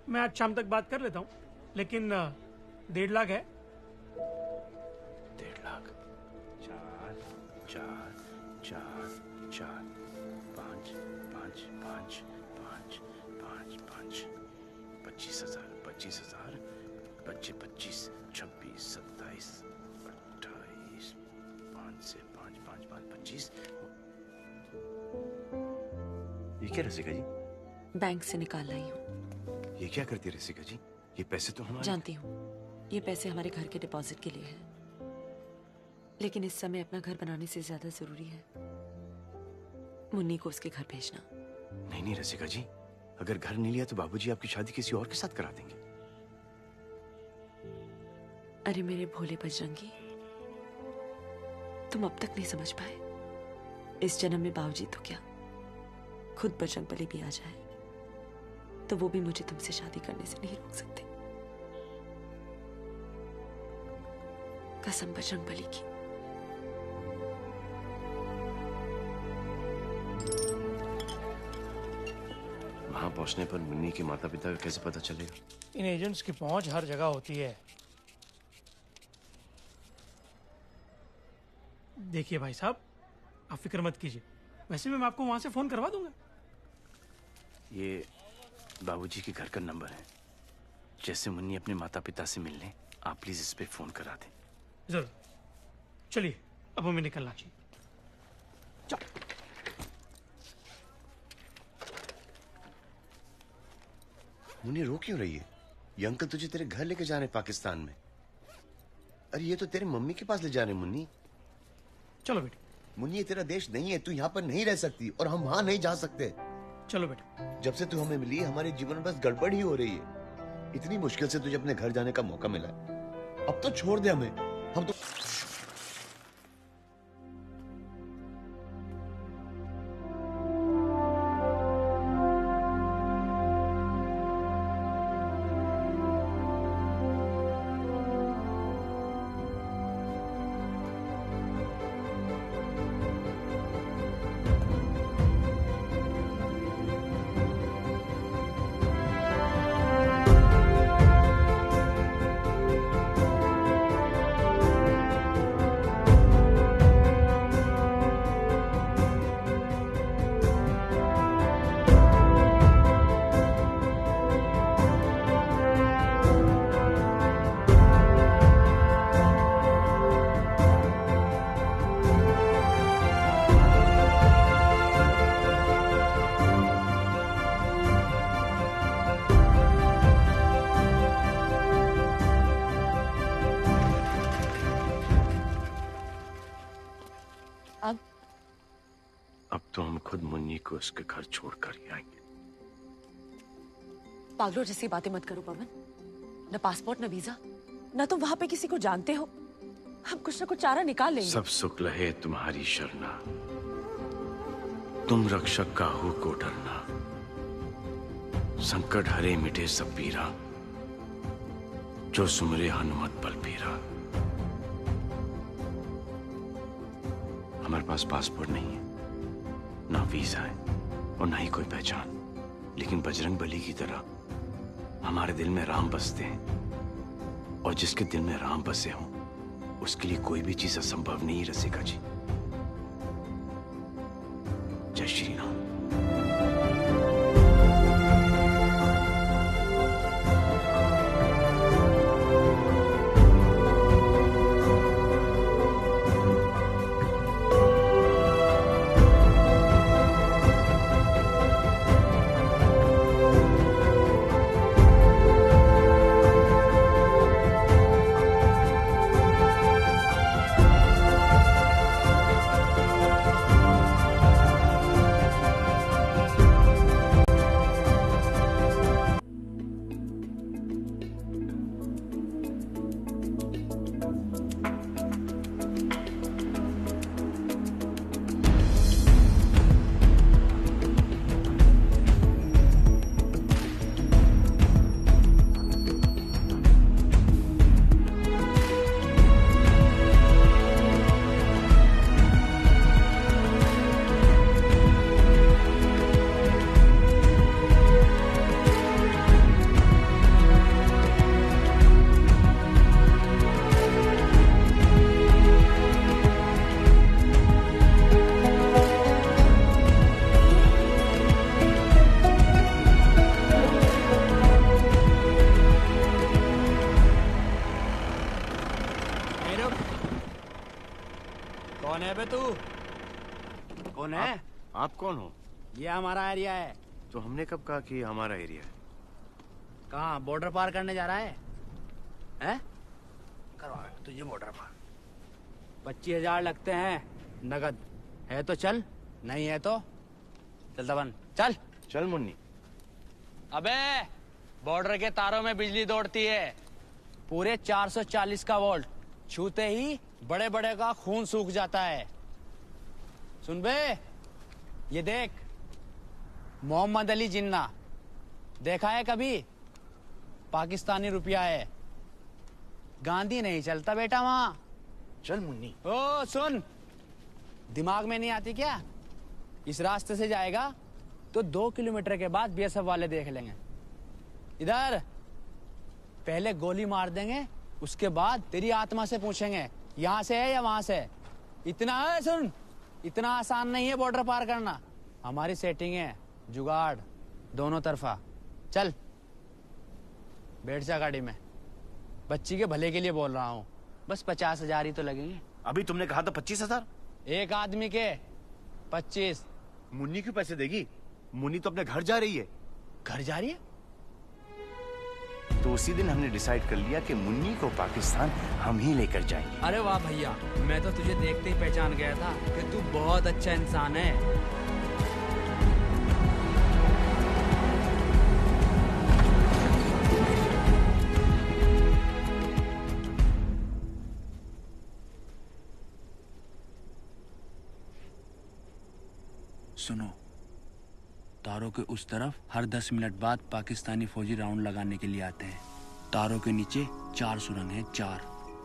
मैं आज शाम तक बात कर लेता हूँ, लेकिन 1.5 लाख है। 1.5 लाख? 4 4 4 4 5 5 5 5 5 5 25,000 25,000 25 25 26 27 28 5 से 5 5 5 25। ये क्या रसिका जी? बैंक से निकाल लाई हूँ। ये क्या करती है रसिका जी? ये पैसे तो हमारे। जानती हूँ, ये पैसे हमारे घर के डिपॉजिट के लिए है, लेकिन इस समय अपना घर बनाने से ज्यादा जरूरी है मुन्नी को उसके घर भेजना। नहीं नहीं रसिका जी, अगर घर नहीं लिया तो बाबूजी आपकी शादी किसी और के साथ करा देंगे। अरे मेरे भोले बजरंगी, तुम अब तक नहीं समझ पाए। इस जन्म में बाबूजी तो क्या, खुद बजरंगबली भी आ जाए तो वो भी मुझे तुमसे शादी करने से नहीं रोक सकते। कसम बजरंगबली की। वहां पहुंचने पर मुन्नी के माता पिता का कैसे पता चलेगा? इन एजेंट्स की पहुंच हर जगह होती है। देखिए भाई साहब, आप फिक्र मत कीजिए, वैसे मैं आपको वहां से फोन करवा दूंगा। ये बाबूजी के घर का नंबर है, जैसे मुन्नी अपने माता पिता से मिलने, आप प्लीज इस पे फोन करा दें। जरूर। चलिए, अब हमें निकलना चाहिए। मुन्नी रो क्यों रही है? ये अंकल तुझे तेरे घर लेके जा रहे हैं पाकिस्तान में। अरे ये तो तेरे मम्मी के पास ले जा रहे हैं मुन्नी। चलो बेटी। मुन्नी ये तेरा देश नहीं है, तू यहाँ पर नहीं रह सकती और हम वहां नहीं जा सकते। चलो बेटा। जब से तू हमें मिली हमारे जीवन में बस गड़बड़ ही हो रही है। इतनी मुश्किल से तुझे अपने घर जाने का मौका मिला है, अब तो छोड़ दे हमें। हम तो अब तो हम खुद मुन्नी को उसके घर छोड़कर ही आएंगे। पागलों जैसी बातें मत करो पवन। न पासपोर्ट, न वीजा, न तुम वहां पे किसी को जानते हो। हम कुछ न कुछ चारा निकाल लेंगे। सब सुख लहे तुम्हारी शरणा, तुम रक्षक काहू को डरना। संकट हरे मिटे सब पीरा, जो सुमरे हनुमत बल पीरा। हमारे पास पासपोर्ट नहीं है, ना वीजा है और ना ही कोई पहचान, लेकिन बजरंग बली की तरह हमारे दिल में राम बसते हैं, और जिसके दिल में राम बसे हों उसके लिए कोई भी चीज असंभव नहीं रसिका जी। जय श्री राम। कौन है बे तू? कौन है? आप कौन हो? ये हमारा एरिया है। तो हमने कब कहा कि हमारा एरिया है? कहाँ बॉर्डर पार करने जा रहा है? हैं? करवा तुझे बॉर्डर पार 25,000 लगते हैं नगद। है तो चल, नहीं है तो चल दबन चल। चल मुन्नी। अबे बॉर्डर के तारों में बिजली दौड़ती है, पूरे 440 का वोल्ट, छूते ही बड़े बड़े का खून सूख जाता है। सुन बे, ये देख मोहम्मद अली जिन्ना, देखा है कभी? पाकिस्तानी रुपया है। गांधी नहीं चलता बेटा वहां। चल मुन्नी। ओ सुन, दिमाग में नहीं आती क्या? इस रास्ते से जाएगा तो 2 किलोमीटर के बाद बीएसएफ वाले देख लेंगे। इधर पहले गोली मार देंगे, उसके बाद तेरी आत्मा से पूछेंगे यहां से है या वहां से। इतना है सुन, इतना आसान नहीं है बॉर्डर पार करना। हमारी सेटिंग है, जुगाड़ दोनों तरफा। चल बैठ जा गाड़ी में, बच्ची के भले के लिए बोल रहा हूँ। बस 50,000 ही तो लगेंगे। अभी तुमने कहा था 25,000। एक आदमी के 25। मुन्नी क्यों पैसे देगी? मुन्नी तो अपने घर जा रही है। घर जा रही है? तो उसी दिन हमने डिसाइड कर लिया कि मुन्नी को पाकिस्तान हम ही लेकर जाएंगे। अरे वाह भैया, मैं तो तुझे देखते ही पहचान गया था कि तू बहुत अच्छा इंसान है। सुनो, तारों के उस तरफ हर 10 मिनट बाद पाकिस्तानी फौजी राउंड लगाने के लिए आते हैं। तारों के नीचे 4 सुरंग हैं, 4।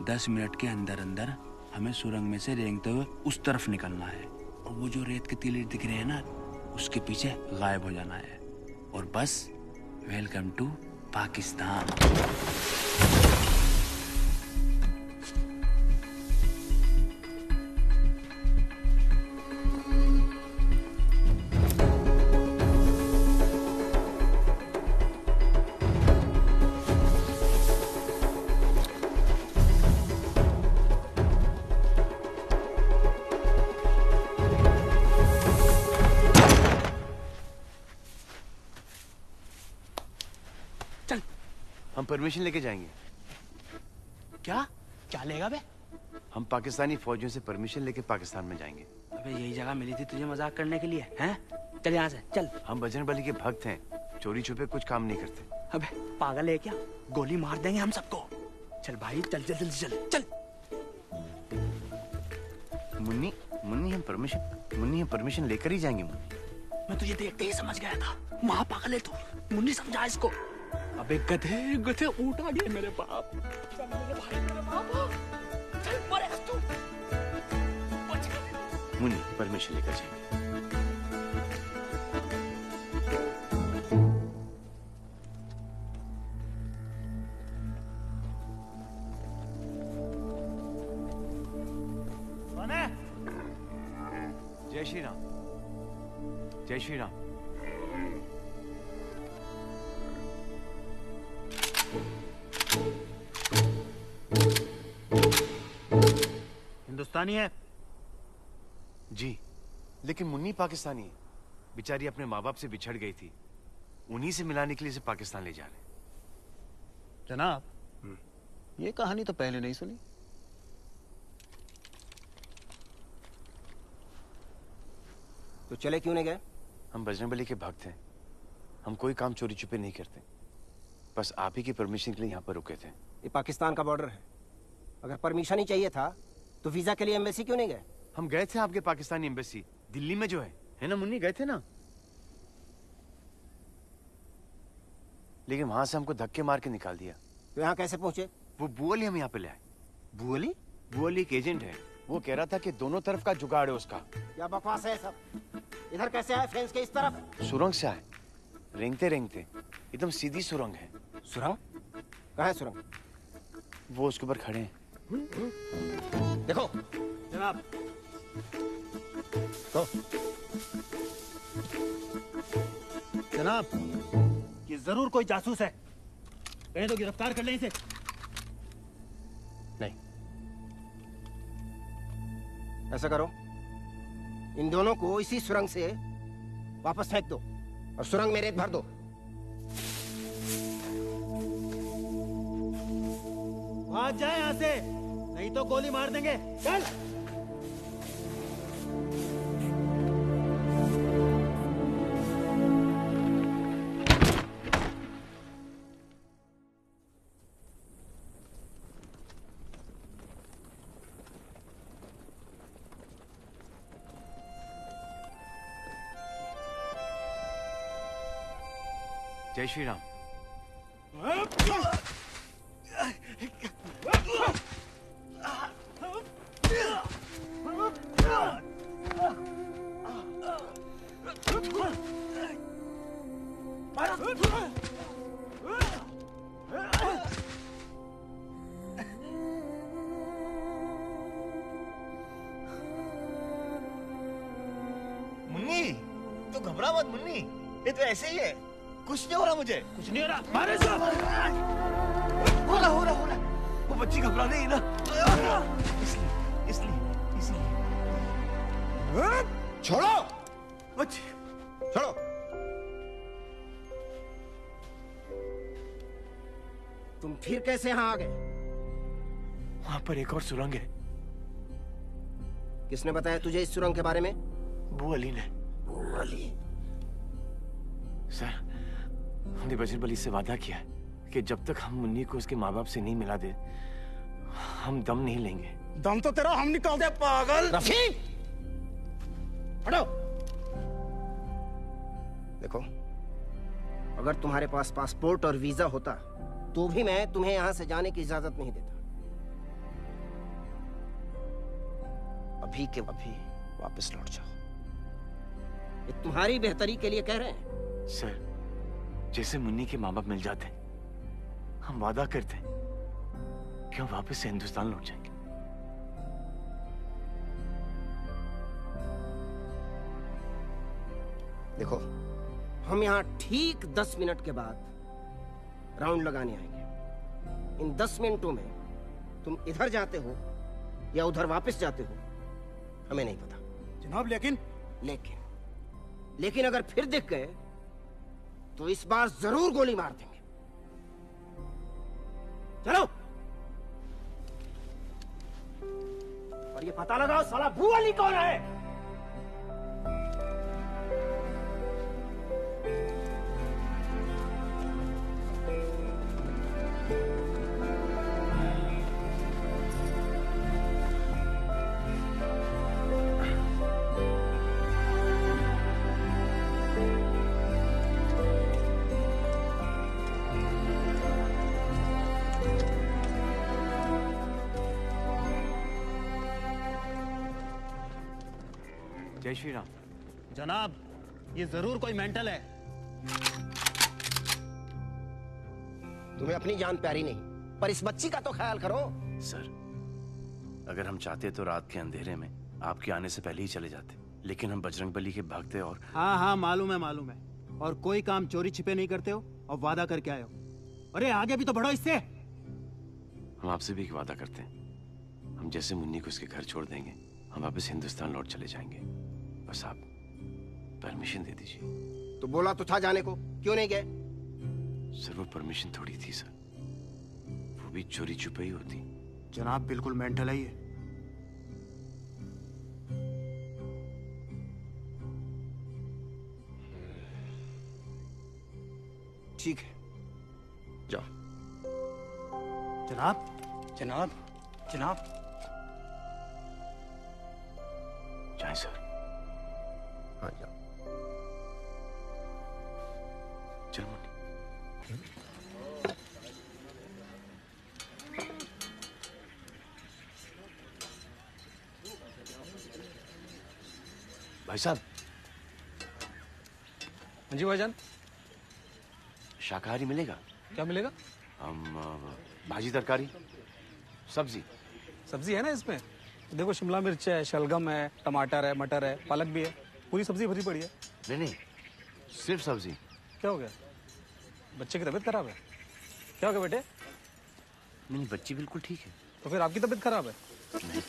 10 मिनट के अंदर अंदर हमें सुरंग में से रेंगते हुए उस तरफ निकलना है, और वो जो रेत के टीले दिख रहे हैं ना, उसके पीछे गायब हो जाना है। और बस वेलकम टू पाकिस्तान। हम परमिशन लेके जाएंगे। क्या क्या लेगा बे? हम पाकिस्तानी फौजियों से परमिशन लेके पाकिस्तान में जाएंगे। अबे यही जगह मिली थी तुझे मजाक करने के लिए, हैं? चल यहाँ से चल। हम बजरंग बली के भक्त हैं, चोरी छुपे कुछ काम नहीं करते। अबे पागल है क्या? गोली मार देंगे हम सबको। चल भाई चल चल जल्दी चल चल। मुन्नी हम परमिशन लेकर ही जाएंगे। मुन्नी मैं तुझे देखते ही समझ गया था, महापागल है तू। मुन्नी समझा इसको। अबे गधे गधे ऊँट आ गए मेरे बाप। चल मेरे भाई, मेरे बाप, चल मरेगा तू। मुन्नी परमिशन लेकर जाएंगे। जय श्री राम। जय श्री राम। हिंदुस्तानी है जी, लेकिन मुन्नी पाकिस्तानी है। बेचारी अपने माँ बाप से बिछड़ गई थी, उन्हीं से मिलाने के लिए इसे पाकिस्तान ले जा रहे हैं। जनाब, ये कहानी तो पहले नहीं सुनी। तो चले क्यों नहीं गए? हम बजरंगबली के भक्त हैं। हम कोई काम चोरी छुपे नहीं करते। बस आप ही की परमिशन के लिए यहाँ पर रुके थे। ये पाकिस्तान का बॉर्डर है। अगर परमिशन ही चाहिए था तो वीजा के लिए एम्बेसी क्यों नहीं गए? हम गए थे आपके पाकिस्तानी एम्बेसी, दिल्ली में जो है ना मुन्नी, गए थे ना। लेकिन वहां से हमको धक्के मार के निकाल दिया। तो यहाँ कैसे पहुंचे? वो बुअली हम यहाँ पे ले आए। बुअली? बुअली एक एजेंट है। वो कह रहा था कि दोनों तरफ का जुगाड़ है उसका। क्या बकवास है सब? इधर कैसे आए फेंस के इस तरफ? सुरंग से आए, रेंगते रेंगते। एकदम सीधी सुरंग है। सुरंग? कहाँ है सुरंग? वो उसके ऊपर खड़े हैं। देखो जनाब। तो जनाब, ये जरूर कोई जासूस है। कहें तो गिरफ्तार कर लें इसे। नहीं, ऐसा करो, इन दोनों को इसी सुरंग से वापस फेंक दो और सुरंग में रेत भर दो। भाग जाए यहाँ से, नहीं तो गोली मार देंगे। चल। जय श्री राम। मुन्नी, तो घबरा मत मुन्नी, ये तो ऐसे ही है। कुछ नहीं हो रहा मुझे। कुछ नहीं हो रहा। मारे साहब। हो रहा। वो बच्ची घबरा रही ना, इसलिए। छोड़ो बच्ची, छोड़ो। तुम फिर कैसे यहाँ आ गए? वहां पर एक और सुरंग है। किसने बताया तुझे इस सुरंग के बारे में? बुअली ने। बुअली? सर, हमने बजरंगबली से वादा किया है कि जब तक हम मुन्नी को उसके माँ बाप से नहीं मिला दे, हम दम नहीं लेंगे। दम तो तेरा हम निकाल दे, पागल। रफीक, हटो। देखो, अगर तुम्हारे पास पासपोर्ट और वीजा होता तो भी मैं तुम्हें यहां से जाने की इजाजत नहीं देता। अभी के अभी वापस लौट जाओ। ये तुम्हारी बेहतरी के लिए कह रहे हैं। सर, जैसे मुन्नी के माँ बाप मिल जाते, हम वादा करते कि हम वापस से हिंदुस्तान लौट जाएंगे। देखो, हम यहाँ ठीक 10 मिनट के बाद राउंड लगाने आएंगे। इन 10 मिनटों में तुम इधर जाते हो या उधर वापस जाते हो, हमें नहीं पता। जनाब, लेकिन अगर फिर दिख गए तो इस बार जरूर गोली मार देंगे। चलो। और ये पता लगाओ साला बुअली कौन है। जय श्री राम। जनाब, ये जरूर कोई मेंटल है। तुम्हें अपनी जान प्यारी नहीं, पर इस बच्ची का तो ख्याल करो। सर, अगर हम चाहते तो रात के अंधेरे में आपके आने से पहले ही चले जाते, लेकिन हम बजरंगबली के भक्त हैं और हाँ हाँ मालूम है मालूम है। और कोई काम चोरी छिपे नहीं करते हो और वादा करके आए हो। अरे आगे भी तो बढ़ो इससे। हम आपसे भी एक वादा करते हैं, हम जैसे मुन्नी को इसके घर छोड़ देंगे, हम वापस हिंदुस्तान लौट चले जाएंगे। बस आप परमिशन दे दीजिए। तो बोला तो था जाने को, क्यों नहीं गए? सर वो परमिशन थोड़ी थी सर, वो भी चोरी छुपी होती। जनाब बिल्कुल मेंटल है ये। ठीक है, जाओ। जनाब जनाब जनाब। जाए सर। हाँ जाओ। चल मुन्नी। भाई साहब। हाँ जी भाईजान। शाकाहारी मिलेगा? क्या मिलेगा? भाजी तरकारी सब्जी। सब्जी है ना इसमें, देखो शिमला मिर्च है, शलगम है, टमाटर है, मटर है, पालक भी है, पूरी सब्जी भरी पड़ी है। नहीं नहीं, सिर्फ सब्जी। क्या हो गया? बच्चे की तबीयत खराब है? क्या हो गया बेटे? नहीं, बच्ची बिल्कुल ठीक है। तो फिर आपकी तबीयत खराब है? नहीं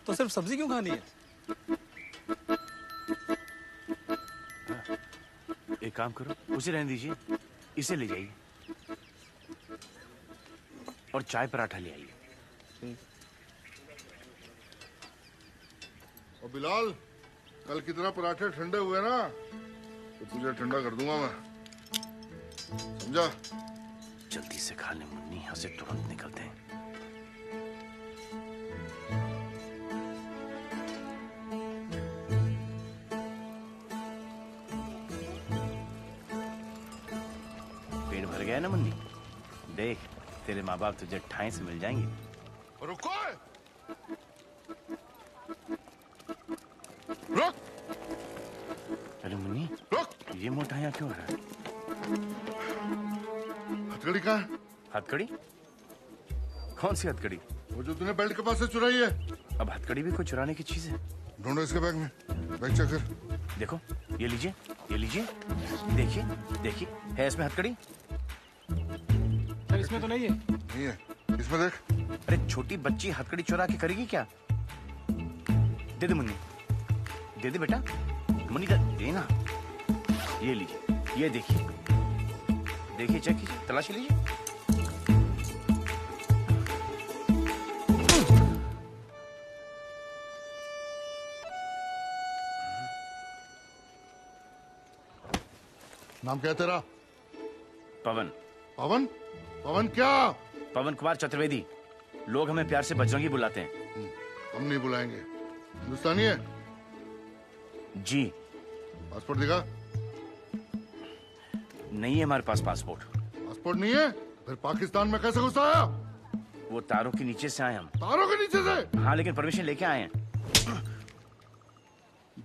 तो सिर्फ सब्जी क्यों खानी है? एक काम करो, उसे रहने दीजिए, इसे ले जाइए और चाय पराठा ले आइए। और बिलाल, कल कितना पराठे ठंडे हुए ना, तो तुझे ठंडा कर दूंगा मैं, समझा? जल्दी से खा ले मुन्नी, यहाँ से तुरंत निकलते हैं। पेट भर गया ना मुन्नी? देख, तेरे माँ बाप तुझे ठाई से मिल जाएंगे। रुको, रुक। अरे मुन्नी, रुक। ये मोटा यहाँ क्यों रहा है? हथकड़ी कहाँ है? हथकड़ी? कौन सी हथकड़ी? वो जो तूने बेल्ट के पास से चुराई है। अब हथकड़ी भी कोई चुराने की चीज है? ढूंढो इसके बैग में, बैग चेक कर। देखो, ये लीजिए, ये लीजिए, देखिए, देखिए, है इसमें हथकड़ी? सर इसमें तो नहीं है। नहीं है, इसमें देख। अरे छोटी बच्ची हथकड़ी चुरा के करेगी क्या? दे दे मुन्नी, दे दे बेटा, मुन्नी दे ना। ये लीजिए, ये देखिए, देखिए, चेक कीजिए, तलाशी लीजिए। नाम क्या है तेरा? पवन। पवन? पवन क्या? पवन कुमार चतुर्वेदी। लोग हमें प्यार से बजरंगी बुलाते हैं। हम नहीं बुलाएंगे। हिंदुस्तानी है? जी। पासपोर्ट दिखा। नहीं है हमारे पास पासपोर्ट। पासपोर्ट नहीं है? फिर पाकिस्तान में कैसे घुस आया? वो तारों के नीचे से आए हम। तारों के नीचे से? हाँ, लेकिन परमिशन लेके आए हैं।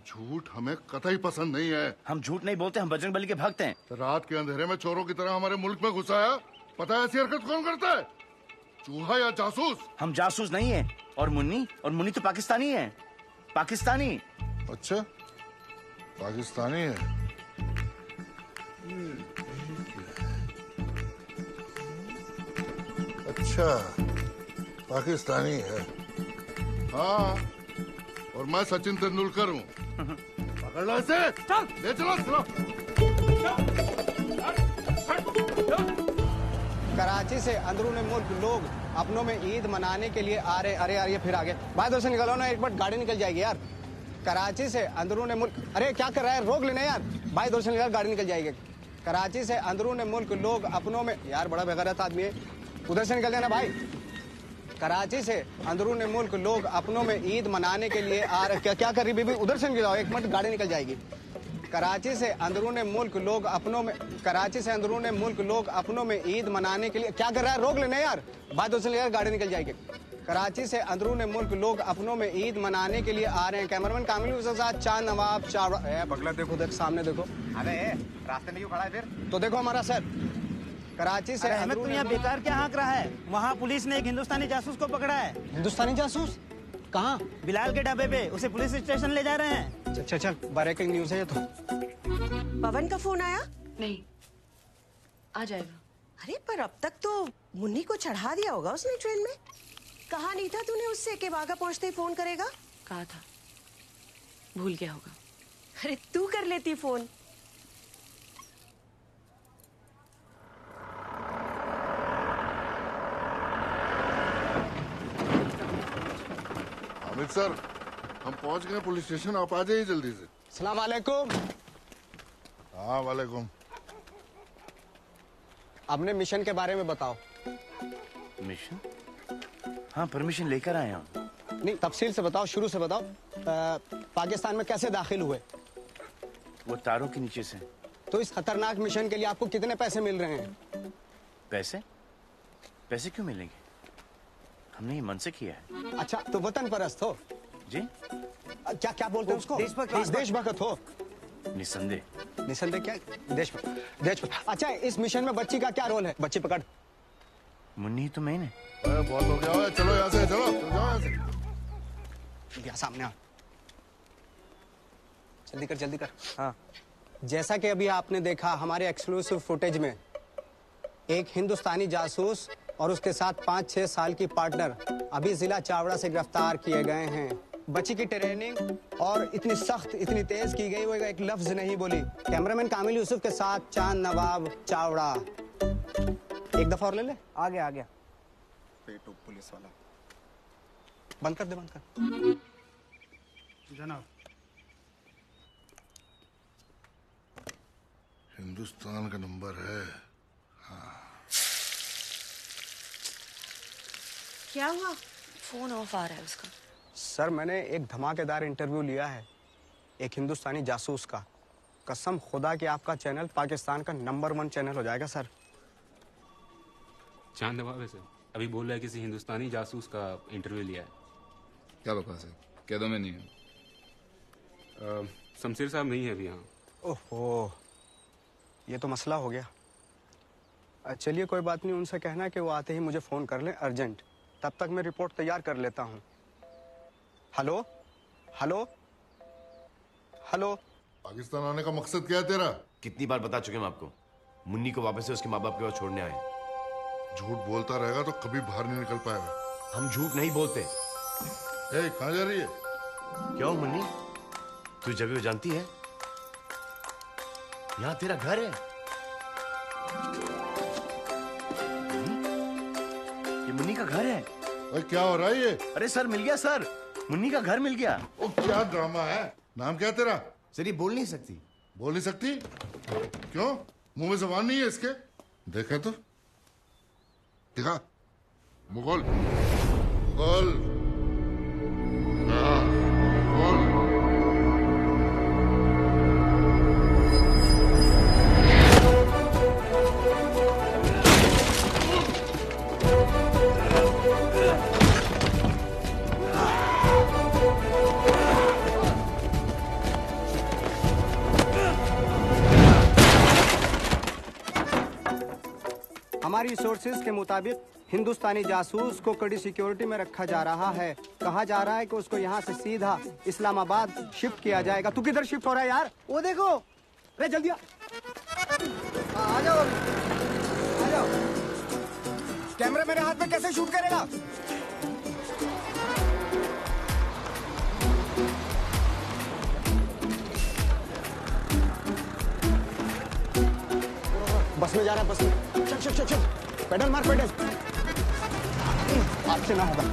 झूठ हमें कतई पसंद नहीं है। हम झूठ नहीं बोलते, हम बजरंगबली के भक्त हैं। रात के अंधेरे में चोरों की तरह हमारे मुल्क में घुसाया। पता है ऐसी हरकत कौन करता है? चूहा या जासूस? हम जासूस नहीं है। और मुन्नी तो पाकिस्तानी है। पाकिस्तानी। अच्छा, पाकिस्तानी है। अच्छा, पाकिस्तानी है। हाँ, और मैं सचिन तेंदुलकर हूँ। पकड़ लो इसे। चल, ले चलो। कराची से अंदरूनी मुल्क लोग अपनों में ईद मनाने के लिए आ रहे। अरे यार ये फिर आगे भाई, उधर से निकलो ना, एक बार गाड़ी निकल जाएगी यार। कराची से अंदरूनी मुल्क, अरे क्या कर रहा है, रोक लेना यार भाई, उधर से निकल, गाड़ी निकल जाएगी। कराची से अंदरूनी मुल्क लोग अपनों में, यार बड़ा बेगैरत आदमी है, उधर से निकल जाना भाई। कराची से अंदरूनी मुल्क लोग अपनों में ईद मनाने के लिए आ रहे। क्या कर रही बीबी, उधर से निकल जाओ, एक मिनट गाड़ी निकल जाएगी। कराची से अंदरूनी मुल्क लोग अपनों में, कराची से अंदरूनी मुल्क लोग अपनों में ईद मनाने के लिए, क्या कर रहा है, रोक लेना यार भाई, उधर से निकल, गाड़ी निकल जाएगी। कराची से अंदरून मुल्क लोग अपनों में ईद मनाने के लिए आ रहे हैं। कैमरामैन कामिल के साथ चांद नवाब चावड़ा। पगला देखो, देख सामने देखो। अबे रास्ते में क्यों खड़ा है फिर? तो देखो हमारा सर कराची से अहमद, तुम यहाँ बेकार क्या हाँक रहा है? वहाँ पुलिस ने एक हिंदुस्तानी जासूस को पकड़ा है। हिंदुस्तानी जासूस? कहाँ? बिलाल के ढाबे पे। उसे पुलिस स्टेशन ले जा रहे हैं। चल चल, ब्रेकिंग न्यूज है ये तो। पवन का फोन आया? नहीं, आ जाएगा। अरे पर अब तक तो मुन्नी को चढ़ा दिया होगा उसने ट्रेन में। कहा नहीं था तूने उससे कि वाघा पहुंचते ही फोन करेगा? कहा था, भूल गया होगा। अरे तू कर लेती फोन। हामिद सर, हम पहुंच गए पुलिस स्टेशन, आप आ जाइए जल्दी से। सलाम वालेकुम। हाँ वालेकुम। अपने मिशन के बारे में बताओ। मिशन? हाँ, परमिशन लेकर आए हम। नहीं, तफसील से बताओ, शुरू से बताओ। पाकिस्तान में कैसे दाखिल हुए? वो तारों के नीचे से। तो इस खतरनाक मिशन के लिए आपको कितने पैसे मिल रहे हैं? पैसे? पैसे क्यों मिलेंगे? हमने ये मन से किया है। अच्छा, तो वतन परस्त हो? जी? क्या क्या बोलते हैं उसको? देशभक्त हो? निसंदेह। निसंदेह क्या? देशभक्त। अच्छा, इस मिशन में बच्ची का क्या रोल है? बच्ची पकड़। मुन्नी तो मैंने। बहुत हो गया है, चलो यहाँ से, चलो जाओ यहाँ से। यहाँ सामने आ। जल्दी कर, जल्दी कर। हाँ, जैसा कि अभी आपने देखा हमारे एक्सक्लूसिव फुटेज में, एक हिंदुस्तानी जासूस और उसके साथ 5-6 साल की पार्टनर अभी जिला चावड़ा से गिरफ्तार किए गए हैं। बच्ची की ट्रेनिंग और इतनी सख्त, इतनी तेज की गई, वो एक लफ्ज नहीं बोली। कैमरामैन कामिल यूसुफ के साथ चांद नवाब चावड़ा। एक दफा और ले ले। आ गया, आ गया। पेटो पुलिस वाला। बंद कर दे, बंद कर। जनाब, हिंदुस्तान का नंबर है। हाँ। क्या हुआ? फोन ऑफ आ रहा है उसका। सर, मैंने एक धमाकेदार इंटरव्यू लिया है एक हिंदुस्तानी जासूस का। कसम खुदा कि आपका चैनल पाकिस्तान का नंबर 1 चैनल हो जाएगा सर। चांद नवाब है सर, अभी बोल रहा है किसी हिंदुस्तानी जासूस का इंटरव्यू लिया है। क्या बकवास है? कैदों में नहीं है। शमशेर साहब नहीं है अभी यहाँ। ओहो, ये तो मसला हो गया। चलिए कोई बात नहीं, उनसे कहना कि वो आते ही मुझे फोन कर लें अर्जेंट। तब तक मैं रिपोर्ट तैयार कर लेता हूँ। Hello hello hello. पाकिस्तान आने का मकसद क्या है तेरा? कितनी बार बता चुके हम आपको, मुन्नी को वापस से उसके माँ बाप के पास छोड़ने आए। झूठ बोलता रहेगा तो कभी बाहर नहीं निकल पाएगा। हम झूठ नहीं बोलते। कहाँ जा रही है? क्यों मुन्नी, तू जगह जानती है? यहाँ तेरा घर है। ये मुन्नी का घर है। अरे क्या हो रहा है ये? अरे सर, मिल गया सर, मुन्नी का घर मिल गया। ओ, क्या ड्रामा है? नाम क्या तेरा? सर, ये बोल नहीं सकती। बोल नहीं सकती? क्यों? मुंह में जबान नहीं है इसके? देखे तो देखा, मुगल मुगल। हाँ, मुगल। हमारी सोर्सेज के मुताबिक हिंदुस्तानी जासूस को कड़ी सिक्योरिटी में रखा जा रहा है। कहा जा रहा है कि उसको यहाँ से सीधा इस्लामाबाद शिफ्ट किया जाएगा। तू किधर शिफ्ट हो रहा है यार? वो देखो, अरे जल्दी आ जाओ, आ जाओ। कैमरा मेरे हाथ में कैसे शूट करेगा? बस में जा रहा है, बस में। चल चल चल चल, पेडल मार, पेडल। आपसे ना होगा।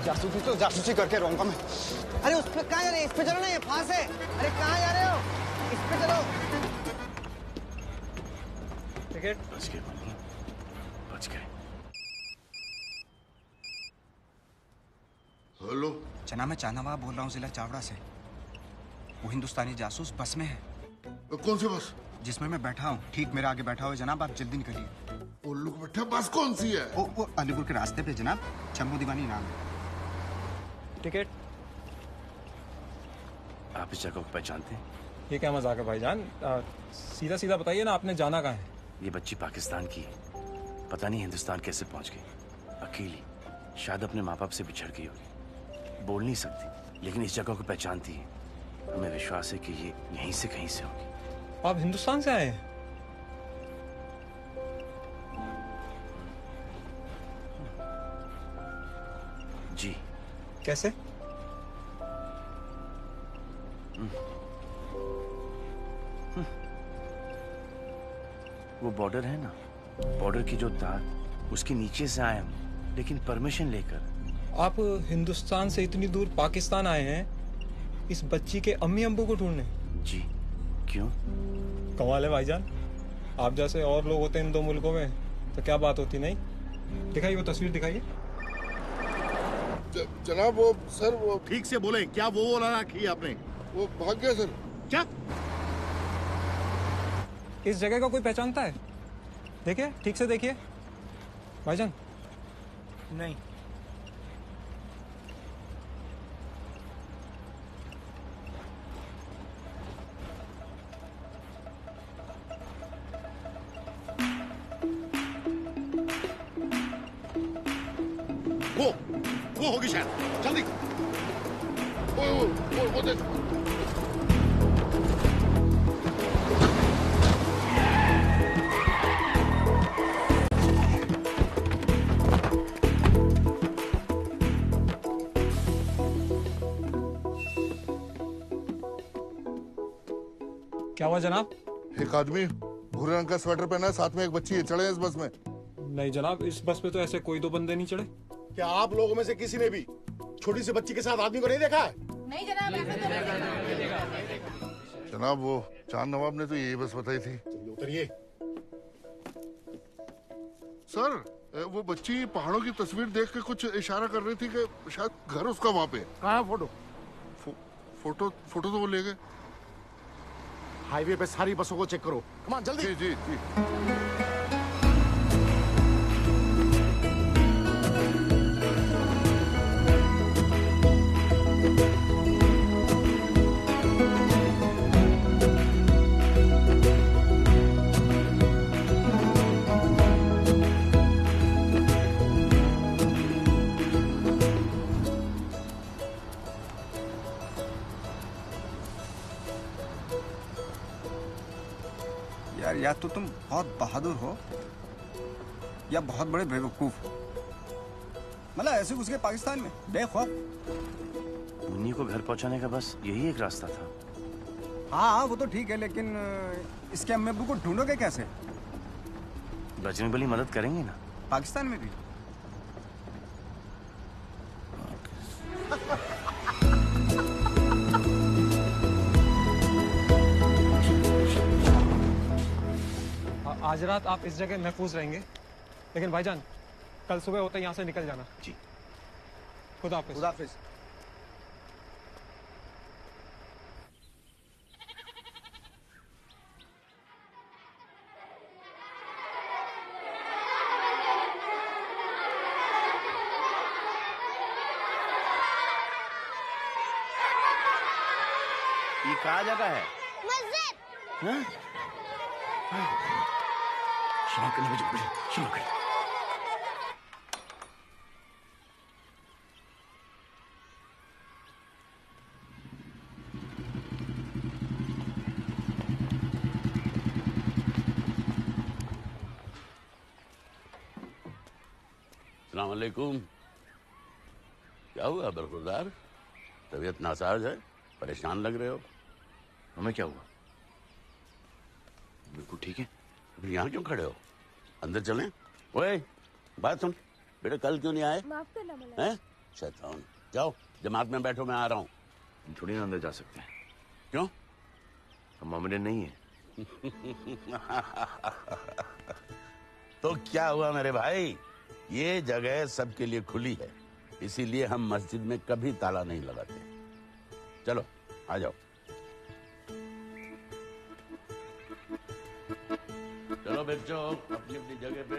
जासूसी तो जासूसी करके रहूंगा मैं। अरे उस पे कहाँ जा रहे हैं? इस पे चलो ना, ये फांस है। अरे कहाँ जा रहे हो? इस पे चलो। टिकट। बच गए मुन्नी, बच गए। हेलो जना, मैं चांदनवा बोल रहा हूँ जिला चावड़ा से। वो हिंदुस्तानी जासूस बस में है। कौन सी बस? जिसमें मैं बैठा हूँ ठीक मेरे आगे बैठा हुआ जनाब, आप जल्दी निकलिए। उल्लू के बैठा बस कौन सी है? वो अलीपुर के रास्ते पे जनाब, चंबू दीवानी नाम है। टिकट? आप इस जगह को पहचानते हैं? ये क्या मजाक है भाईजान? सीधा सीधा बताइए ना, आपने जाना कहाँ है? ये बच्ची पाकिस्तान की है, पता नहीं हिंदुस्तान कैसे पहुंच गई। अकेली, शायद अपने माँ बाप से बिछड़ गई होगी। बोल नहीं सकती, लेकिन इस जगह को पहचानती है। हमें विश्वास है कि ये यहीं से कहीं से होगी। आप हिंदुस्तान से आए हैं? जी। कैसे? वो बॉर्डर है ना, बॉर्डर की जो तार, उसके नीचे से आए हम, लेकिन परमिशन लेकर। आप हिंदुस्तान से इतनी दूर पाकिस्तान आए हैं इस बच्ची के अम्मी अब्बू को ढूंढने? जी। क्यों? कमाल है भाईजान, आप जैसे और लोग होते हैं इन दो मुल्कों में तो क्या बात होती। नहीं दिखाइए वो तस्वीर, दिखाइए। जनाब वो सर, वो ठीक से बोले, क्या वो वाला रखी आपने? वो भाग गया सर। क्या? इस जगह का कोई पहचानता है? देखिए, ठीक से देखिए भाईजान। नहीं। वो होगी शायद, जल्दी। वो देख। क्या हुआ जनाब? एक आदमी भूरे रंग का स्वेटर पहना है, साथ में एक बच्ची है, चढ़े इस बस में? नहीं जनाब, इस बस पे तो ऐसे कोई दो बंदे नहीं चढ़े। क्या आप लोगों में से किसी ने भी छोटी सी बच्ची के साथ आदमी को नहीं देखा है? नहीं जनाब, जनाब वो चांद नवाब ने तो यही बस बताई थी। उतरिए। सर वो बच्ची पहाड़ों की तस्वीर देख के कुछ इशारा कर रही थी कि शायद घर उसका वहाँ पे। कहाँ है फोटो? फोटो तो वो ले गए। हाईवे पे सारी बसों को चेक करो, कमान जल्दी। जी जी जी। यार या तो तुम बहुत बहादुर हो या बहुत बड़े बेवकूफ हो। मतलब ऐसे घुस गए पाकिस्तान में बेखौफ। मुन्नी को घर पहुंचाने का बस यही एक रास्ता था। हाँ वो तो ठीक है, लेकिन इसके अम्मी अब्बू को ढूंढोगे कैसे? बजरंग बली मदद करेंगे ना? पाकिस्तान में भी? आज रात आप इस जगह महफूज रहेंगे, लेकिन भाईजान कल सुबह होते यहाँ से निकल जाना। जी। खुदा हाफिज। खुदा हाफिज। ये कहाँ जगह है? मस्जिद। हाँ? शुरू करने में शुरू कर। अस्सलाम वालेकुम। क्या हुआ बरखुरदार? तबीयत नासाज है, परेशान लग रहे हो। हमें क्या हुआ? बिल्कुल ठीक है। फिर यहाँ क्यों खड़े हो? अंदर चलें? ओए बात सुन बेटा, कल क्यों नहीं आए? माफ करना मौलाना। हैं? शैतान, जाओ जमात में बैठो, मैं आ रहा हूँ। हम थोड़ी ना अंदर जा सकते हैं। क्यों? हम मोमेडियन नहीं है। तो क्या हुआ मेरे भाई, ये जगह सबके लिए खुली है, इसीलिए हम मस्जिद में कभी ताला नहीं लगाते। चलो आ जाओ। चलो बच्चों अपनी अपनी जगह पे।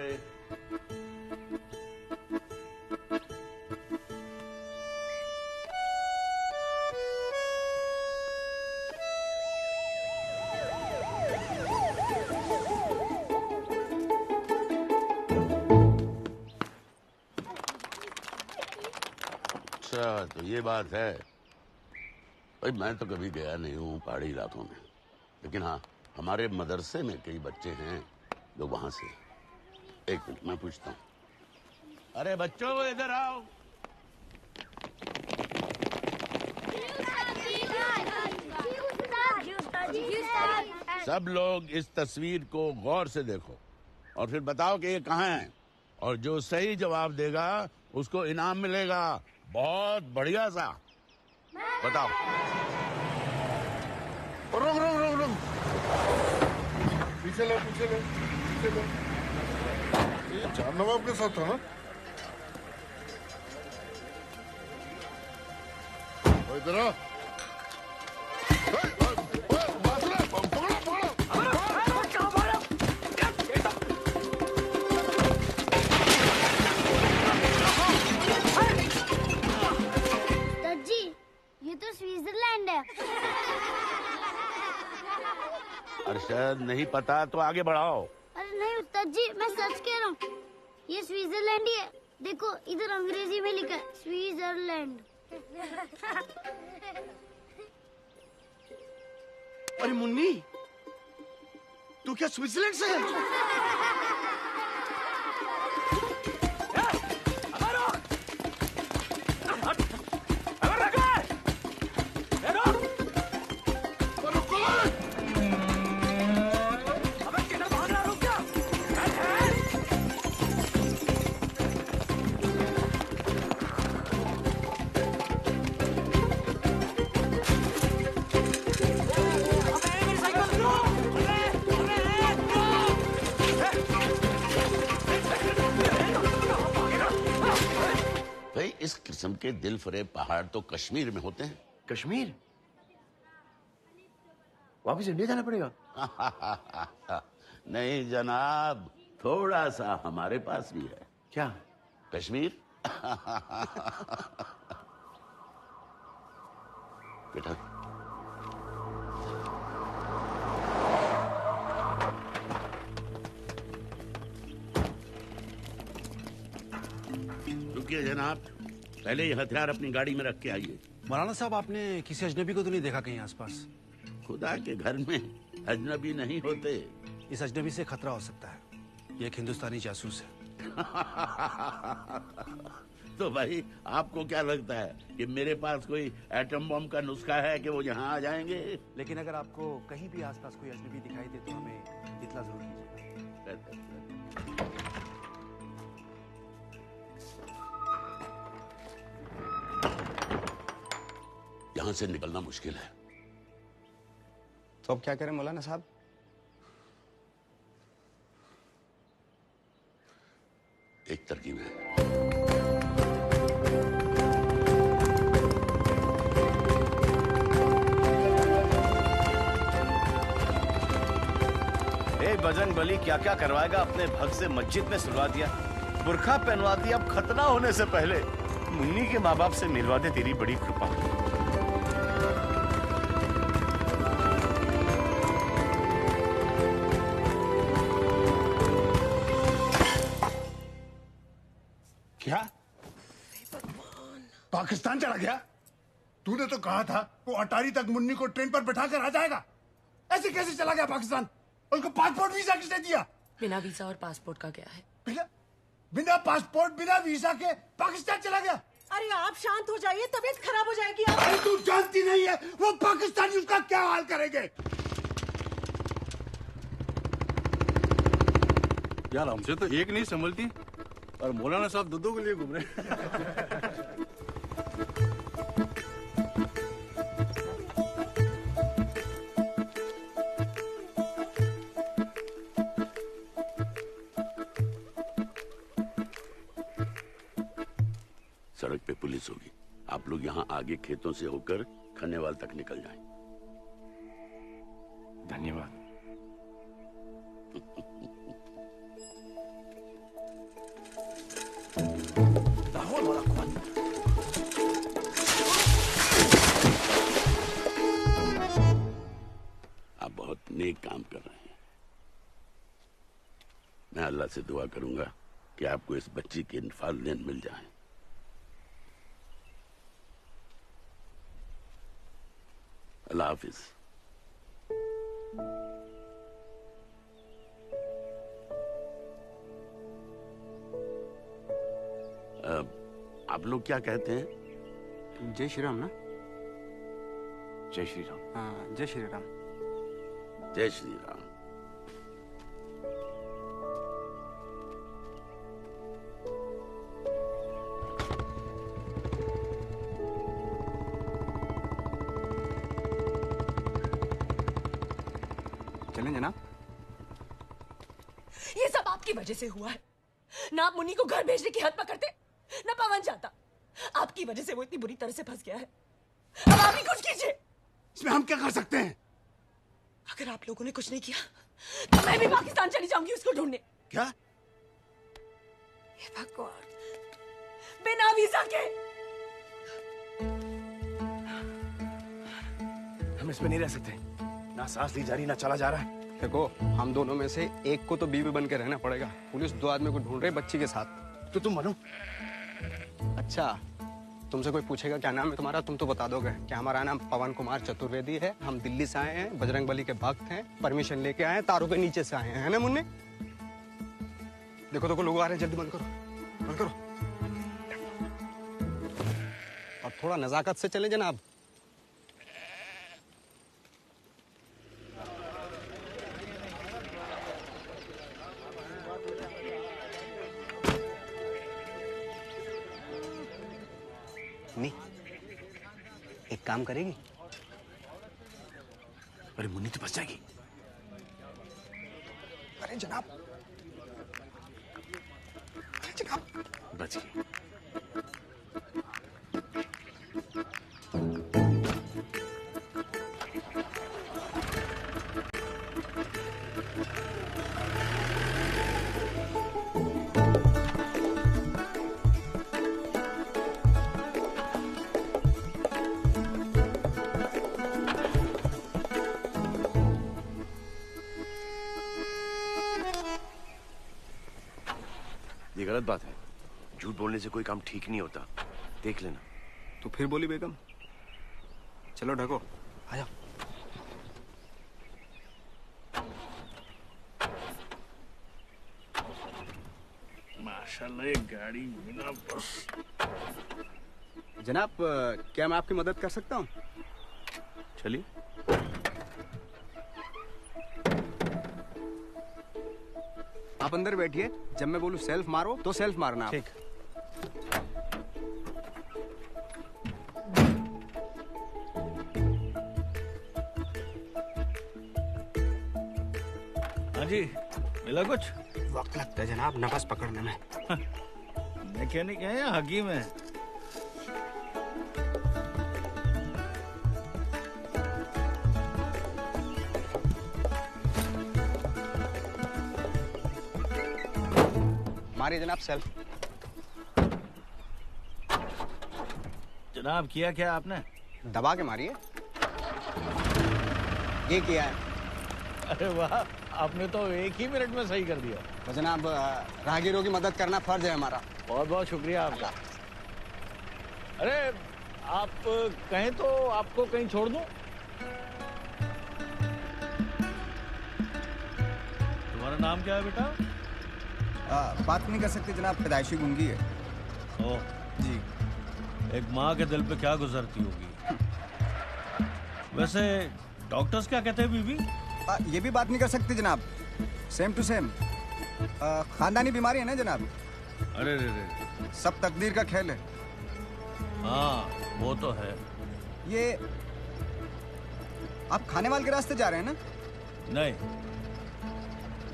अच्छा तो ये बात है भाई। मैं तो कभी गया नहीं हूँ पहाड़ी इलाकों में, लेकिन हाँ हमारे मदरसे में कई बच्चे हैं जो वहां से। एक मिनट मैं पूछता हूँ। अरे बच्चों इधर आओ। सब लोग इस तस्वीर को गौर से देखो और फिर बताओ कि ये कहाँ है, और जो सही जवाब देगा उसको इनाम मिलेगा, बहुत बढ़िया सा। बताओ। रुक रुक रुक रुक, पीछे लो पीछे लो पीछे लो। ये चार नवाब के साथ था ना? इधर आओ। स्विट्जरलैंड है। अरशद नहीं पता तो आगे बढ़ाओ। अरे नहीं उस्ताद जी, मैं सच कह रहा हूँ, ये स्विट्जरलैंड ही है। देखो इधर अंग्रेजी में लिखा है स्विट्जरलैंड। अरे मुन्नी, तू क्या स्विट्जरलैंड से है? इस किस्म के दिल फरेब पहाड़ तो कश्मीर में होते हैं। कश्मीर? वापिस इंडिया जाना पड़ेगा? नहीं जनाब, थोड़ा सा हमारे पास भी है। क्या? कश्मीर। बेटा रुकिए जनाब, पहले ये हथियार अपनी गाड़ी में रख के आइए। मौलाना साहब, आपने किसी अजनबी को तो नहीं देखा कहीं आसपास? खुदा के घर में अजनबी नहीं होते। इस अजनबी से खतरा हो सकता है, ये एक हिंदुस्तानी जासूस है। तो भाई आपको क्या लगता है कि मेरे पास कोई एटम बम का नुस्खा है कि वो यहाँ आ जाएंगे? लेकिन अगर आपको कहीं भी आसपास कोई अजनबी दिखाई दे तो हमें इत्तला जरूर कीजिएगा। यहाँ से निकलना मुश्किल है। तो अब क्या करें मौलाना साहब? एक तरकीब है। बजरंग बली क्या क्या करवाएगा अपने भक्त से। मस्जिद में सुलवा दिया, बुरखा पहनवा दिया, अब खतना होने से पहले मुन्नी के माँ बाप से मिलवा दे, तेरी बड़ी कृपा। क्या पाकिस्तान चला गया? तूने तो कहा था वो अटारी तक मुन्नी को ट्रेन पर बैठा कर आ जाएगा। ऐसे कैसे चला गया पाकिस्तान? उसको पासपोर्ट वीजा किसने दिया? बिना वीजा और पासपोर्ट का गया है। बिना पासपोर्ट बिना वीजा के पाकिस्तान चला गया? अरे आप शांत हो जाइए, तबीयत खराब हो जाएगी। अरे तू जानती नहीं है वो पाकिस्तानी उसका क्या हाल करेंगे? यार हमसे तो एक नहीं संभलती और मौलाना साहब दो के लिए घूम रहे। सड़क पे पुलिस होगी, आप लोग यहाँ आगे खेतों से होकर खन्नेवाल तक निकल जाएं। धन्यवाद। बहुत नेक काम कर रहे हैं। मैं अल्लाह से दुआ करूंगा कि आपको इस बच्ची के वालिदैन मिल जाएं। अल्लाह हाफिज। आप लोग क्या कहते हैं? जय श्री राम ना? जय श्री राम। हाँ, जय श्री राम। जय श्री राम। चलें जनाब? ये सब आपकी वजह से हुआ है। ना आप मुन्नी को घर भेजने की हद पकड़ते, ना पवन जाता। आपकी वजह से वो इतनी बुरी तरह से फंस गया है। अब आप ही कुछ कीजिए। इसमें हम क्या कर सकते हैं? अगर आप लोगों ने कुछ नहीं किया तो मैं भी पाकिस्तान चली जाऊंगी उसको ढूंढने। क्या? हे भगवान, बिना वीजा के। हम इसमें नहीं रह सकते। ना सांस ली जा रही, ना चला जा रहा है। देखो, हम दोनों में से एक को तो बीवी बन के रहना पड़ेगा। पुलिस 2 आदमी को ढूंढ रही बच्ची के साथ। तो तुम बनो। अच्छा, तुमसे कोई पूछेगा क्या नाम है तुम्हारा, तुम तो बता दोगे कि हमारा नाम पवन कुमार चतुर्वेदी है, हम दिल्ली से आए हैं, बजरंगबली के भक्त हैं, परमिशन लेके आए हैं, तारों के नीचे से आए हैं, है ना मुन्ने? देखो देखो लोग आ रहे हैं, जल्दी बंद करो, बंद करो। और थोड़ा नजाकत से चले जनाब। नहीं, एक काम करेगी? अरे मुन्नी तो बच जाएगी। अरे जनाब, अरे जनाब, बच गई। ये गलत बात है। झूठ बोलने से कोई काम ठीक नहीं होता, देख लेना। तो फिर बोली बेगम, चलो ढको, आ जाओ। माशाल्लाह, ये गाड़ी बिना बस। जनाब, क्या मैं आपकी मदद कर सकता हूँ? चलिए। आप अंदर बैठिए, जब मैं बोलूं सेल्फ मारो तो सेल्फ मारना। ठीक। हाँ जी, मिला कुछ? वक्त लगता है जनाब नफस पकड़ने में। मैकेनिक है या हकीम है? मारिए जनाब सेल्फ। जनाब, किया क्या आपने? दबा के मारिए। ये किया है। अरे वाह, आपने तो 1 ही मिनट में सही कर दिया। तो जनाब, राहगीरों की मदद करना फर्ज है हमारा। बहुत बहुत शुक्रिया आपका। अरे आप कहें तो आपको कहीं छोड़ दूं? तुम्हारा नाम क्या है बेटा? बात नहीं कर सकते जनाब, पैदाइशी गूंगी है। ओह जी। एक माँ के दिल पे क्या गुजरती होगी। वैसे डॉक्टर्स क्या कहते हैं बीबी? ये भी बात नहीं कर सकते जनाब, सेम टू सेम। खानदानी बीमारी है ना जनाब। अरे रे रे, सब तकदीर का खेल है। हाँ वो तो है। ये आप खानेवाल के रास्ते जा रहे हैं ना? नहीं,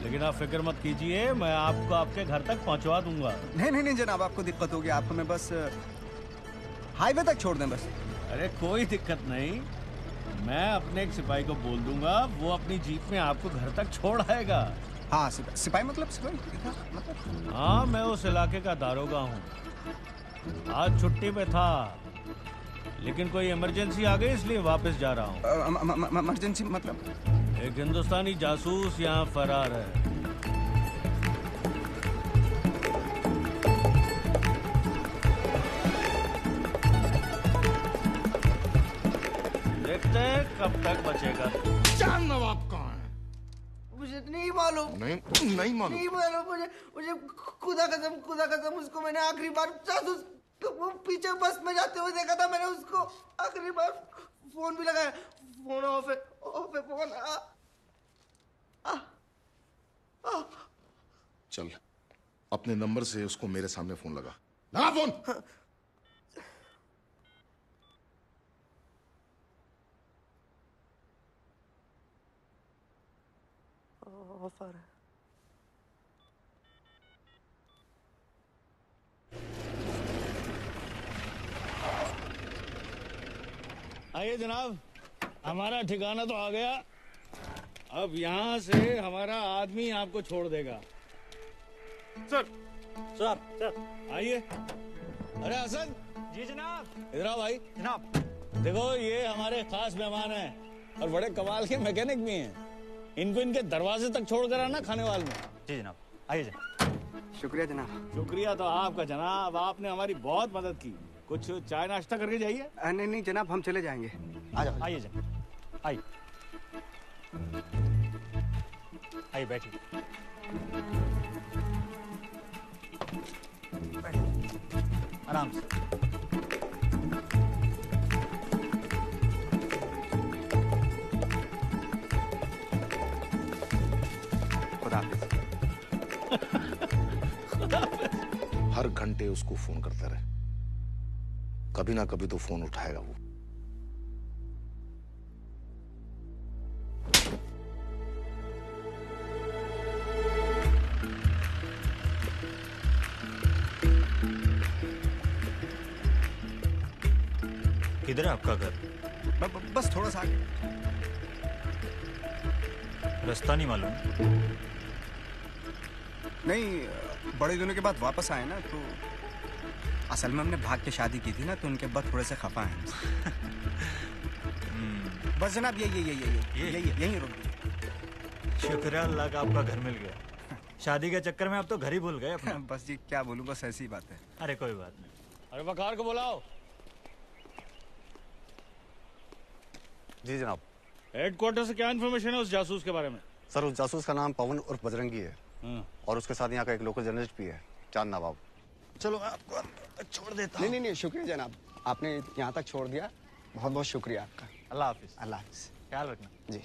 लेकिन आप फिक्र मत कीजिए, मैं आपको आपके घर तक पहुंचवा दूंगा। नहीं नहीं नहीं जनाब, आपको दिक्कत होगी। आप हमें बस हाईवे तक छोड़ दें बस। अरे कोई दिक्कत नहीं, मैं अपने एक सिपाही को बोल दूंगा, वो अपनी जीप में आपको घर तक छोड़ आएगा। हाँ, सिपाही मतलब सिपाही मतलब? हाँ, मैं उस इलाके का दारोगा हूँ। आज छुट्टी पे था, लेकिन कोई इमरजेंसी आ गई इसलिए वापस जा रहा हूँ। इमरजेंसी मतलब? एक हिंदुस्तानी जासूस यहाँ फरार है। देखते हैं कब तक बचेगा। चांद नवाब कहाँ है? मुझे नहीं मालूम। नहीं मालूम। नहीं मालूम मुझे खुदा कसम उसको मैंने आखिरी बार जासूस वो पीछे बस में जाते हुए देखा था। मैंने उसको आखिरी बार फोन भी लगाया। फोन ऑफ है फोन। चल अपने नंबर से उसको मेरे सामने फोन लगा फोन। ऑफर है। आइए जनाब, हमारा ठिकाना तो आ गया। अब यहाँ से हमारा आदमी आपको छोड़ देगा। सर आइए। अरे हसन। जी जनाब। इधर आओ भाई। जनाब देखो ये हमारे खास मेहमान हैं और बड़े कमाल के मैकेनिक भी हैं। इनको इनके दरवाजे तक छोड़ कर आना खाने वाले में। जी जनाब, आइए जनाब। शुक्रिया जनाब। शुक्रिया तो आपका जनाब, आपने हमारी बहुत मदद की। कुछ चाय नाश्ता करके जाइए। नहीं जनाब, हम चले जाएंगे। आ जाओ। आइए जनाब, आइए आइए बैठिए। आराम से। हर घंटे उसको फोन करता रहे, कभी ना कभी तो फोन उठाएगा वो। किधर है आपका घर? बस थोड़ा सा आगे। रास्ता नहीं मालूम? नहीं, बड़े दिनों के बाद वापस आए ना, तो असल में हमने भाग के शादी की थी ना, तो उनके बाद थोड़े से खफा हैं। बस जनाब यही रुक गए। शुक्र है अल्लाह का आपका घर मिल गया। शादी के चक्कर में आप तो घर ही भूल गए अपना। बस जी क्या बोलूं, बस ऐसी बात है। अरे कोई बात नहीं। अरे वकार को बुलाओ। जी जनाब। हेडक्वार्टर से क्या इन्फॉर्मेशन है उस जासूस के बारे में? सर उस जासूस का नाम पवन उर्फ बजरंगी है और उसके साथ यहाँ का एक लोकल जर्नलिस्ट भी है, चांद नवाब। चलो मैं आपको छोड़ देता हूँ। नहीं शुक्रिया जनाब, आपने यहाँ तक छोड़ दिया, बहुत बहुत शुक्रिया आपका। अल्लाह हाफिज। अल्लाह हाफिज। ख्याल रखना। जी।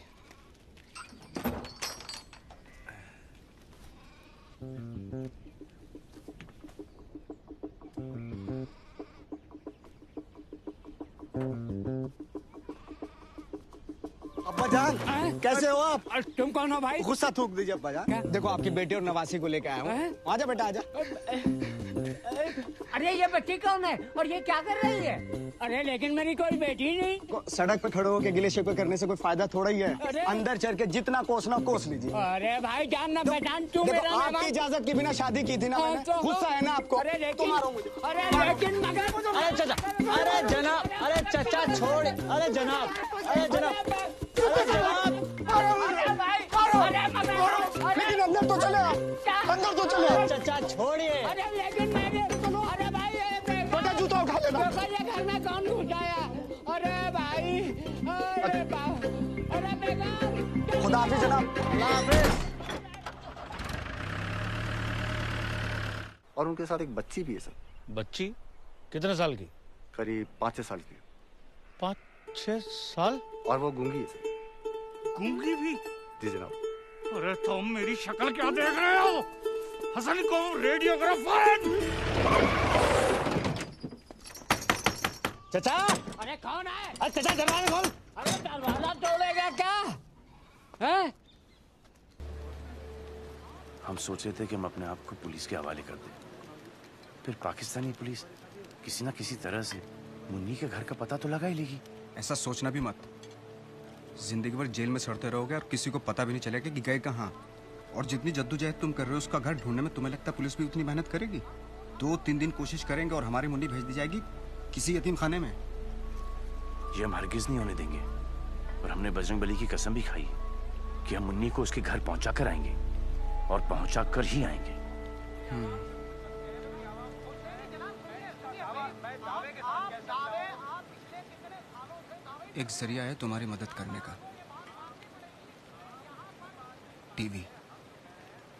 अब्बा जान, कैसे हो आप? तुम कौन हो भाई? गुस्सा थूक दीजिए अब्बा जान। देखो आपकी बेटी और नवासी को लेके आया हूँ। आजा बेटा आजा। अरे ये बच्ची कौन है और ये क्या कर रही है? अरे लेकिन मेरी कोई बेटी नहीं। सड़क पे खड़े होकर गिले शिकवे करने से कोई फायदा थोड़ा ही है। अंदर चल के जितना कोसना कोस लीजिए। अरे भाई जान ना पहचान तू मेरा नाम। आपकी इजाजत के बिना शादी की थी ना मैंने। गुस्सा है ना आपको? अरे लेकिन मारो मुझे। अरे लेकिन मगर अरे चाचा, अरे जनाब, अरे चाचा छोड़। अरे जनाब, अरे जनाब, अरे जनाब, अरे भाई, अरे मगर लेकिन अंदर तो चले आप, अंदर तो चले आप। चाचा छोड़िए। अरे लेकिन मैंने अरे भाई बेटा जूता उठा लेना। ये घर में कौन घुसाया? अरे भाई, अरे बाप, अरे बेकार। खुदा हाफिज जनाब। अल्लाह हाफिज। और उनके साथ एक बच्ची भी है सर। बच्ची? कितने साल की? करीब 5-6 साल की। 5-6 साल? और वो गूंगी है सर। गूंगी भी? जी जनाब। अरे तुम मेरी शक्ल क्या देख रहे हो? हसन को रेडियो करो फौरन। चाचा। अरे कौन है? अरे चाचा दरवाजा खोल। अरे दरवाजा तोड़ेगा क्या? हैं? हम सोच रहे थे कि हम अपने आप को पुलिस के हवाले कर दें, फिर पाकिस्तानी पुलिस किसी ना किसी तरह से मुन्नी के घर का पता तो लगा ही लेगी। ऐसा सोचना भी मत। जिंदगी भर जेल में सड़ते रहोगे और किसी को पता भी नहीं चलेगा कि गए कहाँ। और जितनी जद्दोजहद तुम कर रहे हो उसका घर ढूंढने में तुम्हें लगता है पुलिस भी उतनी मेहनत करेगी? 2-3 दिन कोशिश करेंगे और हमारी मुन्नी भेज दी जाएगी किसी यतीम खाने में। ये हम हरगिज नहीं होने देंगे और हमने बजरंगबली की कसम भी खाई है कि हम मुन्नी को उसके घर पहुंचा कर आएंगे और पहुंचा कर ही आएंगे। एक जरिया है तुम्हारी मदद करने का। टीवी।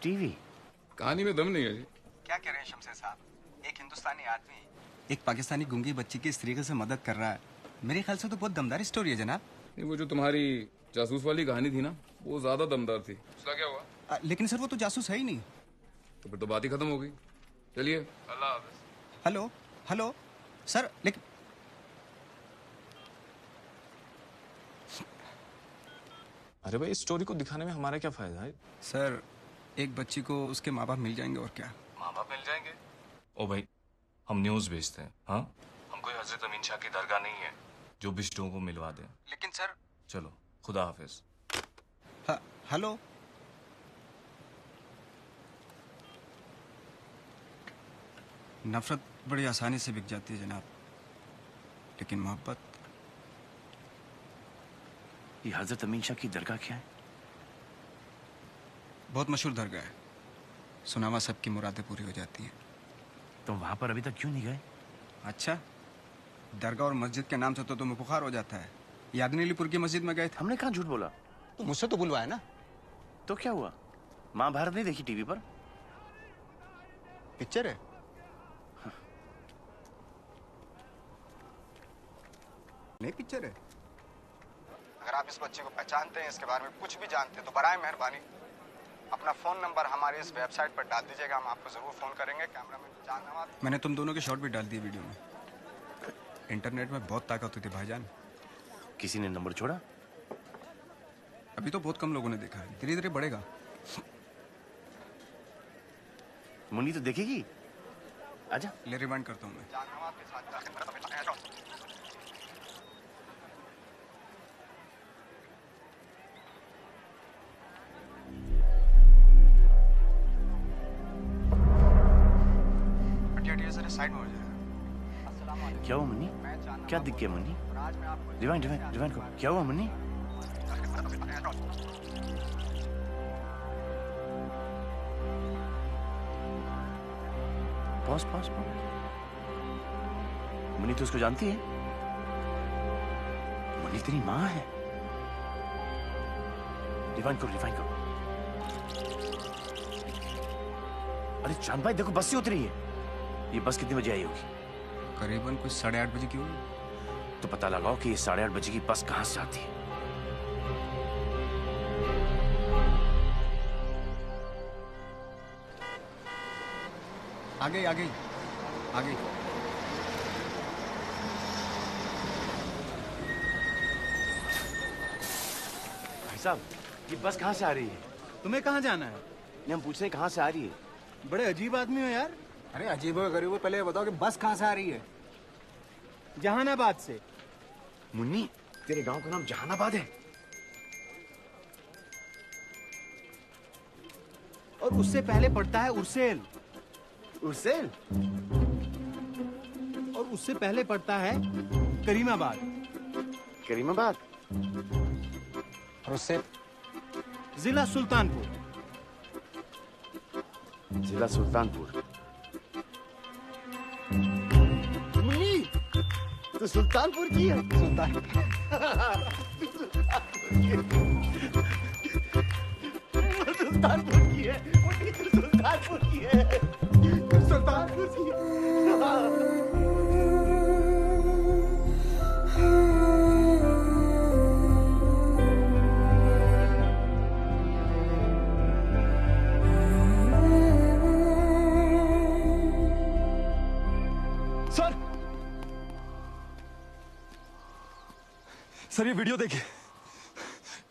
टीवी? कहानी में दम नहीं है जी। क्या कह रहे हैं शमशेर साहब? एक हिंदुस्तानी आदमी एक पाकिस्तानी गूंगी बच्ची की इस तरीके से मदद कर रहा है, मेरे ख्याल से तो बहुत दमदार स्टोरी है जनाब। नहीं, वो जो तुम्हारी जासूस वाली कहानी थी ना, वो ज्यादा दमदार थी। उसका क्या हुआ? लेकिन सर वो तो जासूस है ही नहीं। तो फिर तो बात ही खत्म हो गई। चलिए, अल्लाह हाफ़िज़। हेलो हेलो सर, लेकिन अरे भाई, इस स्टोरी को दिखाने में हमारा क्या फायदा है? सर एक बच्ची को उसके माँ बाप मिल जाएंगे और क्या। माँ बाप मिल जाएंगे? ओ भाई, हम न्यूज़ भेजते हैं। हाँ, हम कोई हजरत अमीन शाह की दरगाह नहीं है जो बिश्तों को मिलवा दें। लेकिन सर। चलो, खुदा हाफिज। हेलो। नफरत बड़ी आसानी से बिक जाती है जनाब, लेकिन मोहब्बत। ये हजरत अमीन शाह की दरगाह क्या है? बहुत मशहूर दरगाह है, सुनावा सबकी मुरादें पूरी हो जाती हैं। तुम वहां पर अभी तक क्यों नहीं गए? अच्छा, दरगाह और मस्जिद के नाम से तो तुम्हें बुखार हो जाता है। यादनीलीपुर की मस्जिद में गए थे। हमने कहाँ झूठ बोला? तो मुझसे तो बुलवाया ना। तो क्या हुआ? महाभारत नहीं देखी टीवी पर? पिक्चर है। नहीं पिक्चर है। अगर आप इस बच्चे को पहचानते हैं, इसके बारे में कुछ भी जानते हैं, तो बराए मेहरबानी अपना फोन नंबर हमारे इस वेबसाइट पर डाल दीजिएगा, हम आपको जरूर फोन करेंगे। कैमरामैन जान नवाज। मैंने तुम दोनों के शॉट भी डाल दिए वीडियो में। इंटरनेट में बहुत ताकत होती थी भाईजान। किसी ने नंबर छोड़ा? अभी तो बहुत कम लोगों ने देखा है, धीरे धीरे बढ़ेगा। मुन्नी तो देखेगी। आजा। ले रिवाइंड करता हूँ मैं। साइड में हो जाएगा। क्या हुआ मुन्नी? क्या दिख गया मुन्नी? रिवाइंड रिवाइंड रिवाइंड करो। क्या हुआ Munni? Pause pause pause. Munni तो उसको जानती है। मुन्नी तेरी माँ है। रिवाइंड करो रिवाइंड करो। अरे चांद भाई देखो, बस से उतरी है। ये बस कितने बजे आई होगी? करीबन कुछ 8:30 बजे की होगी। तो पता लगाओ कि ये 8:30 बजे की बस कहां से आती है। आ गई आ गई आ गई। भाई साहब, ये बस कहां से आ रही है? तुम्हें कहाँ जाना है? हम पूछ रहे हैं कहां से आ रही है। बड़े अजीब आदमी हो यार। अरे अजीब हो गरीब हो, पहले ये बताओ कि बस कहाँ से आ रही है? जहानाबाद से। मुन्नी, तेरे गांव का नाम जहानाबाद है? और उससे पहले पड़ता है उर्सेल। उर्सेल? और उससे पहले पड़ता है करीमाबाद। करीमाबाद? और उससे जिला सुल्तानपुर। जिला सुल्तानपुर। तो सुल्तानपुर की है। सुल्तानपुर की है। सुल्तानपुर की है। सुल्तानपुर की है। सर ये वीडियो देखिए।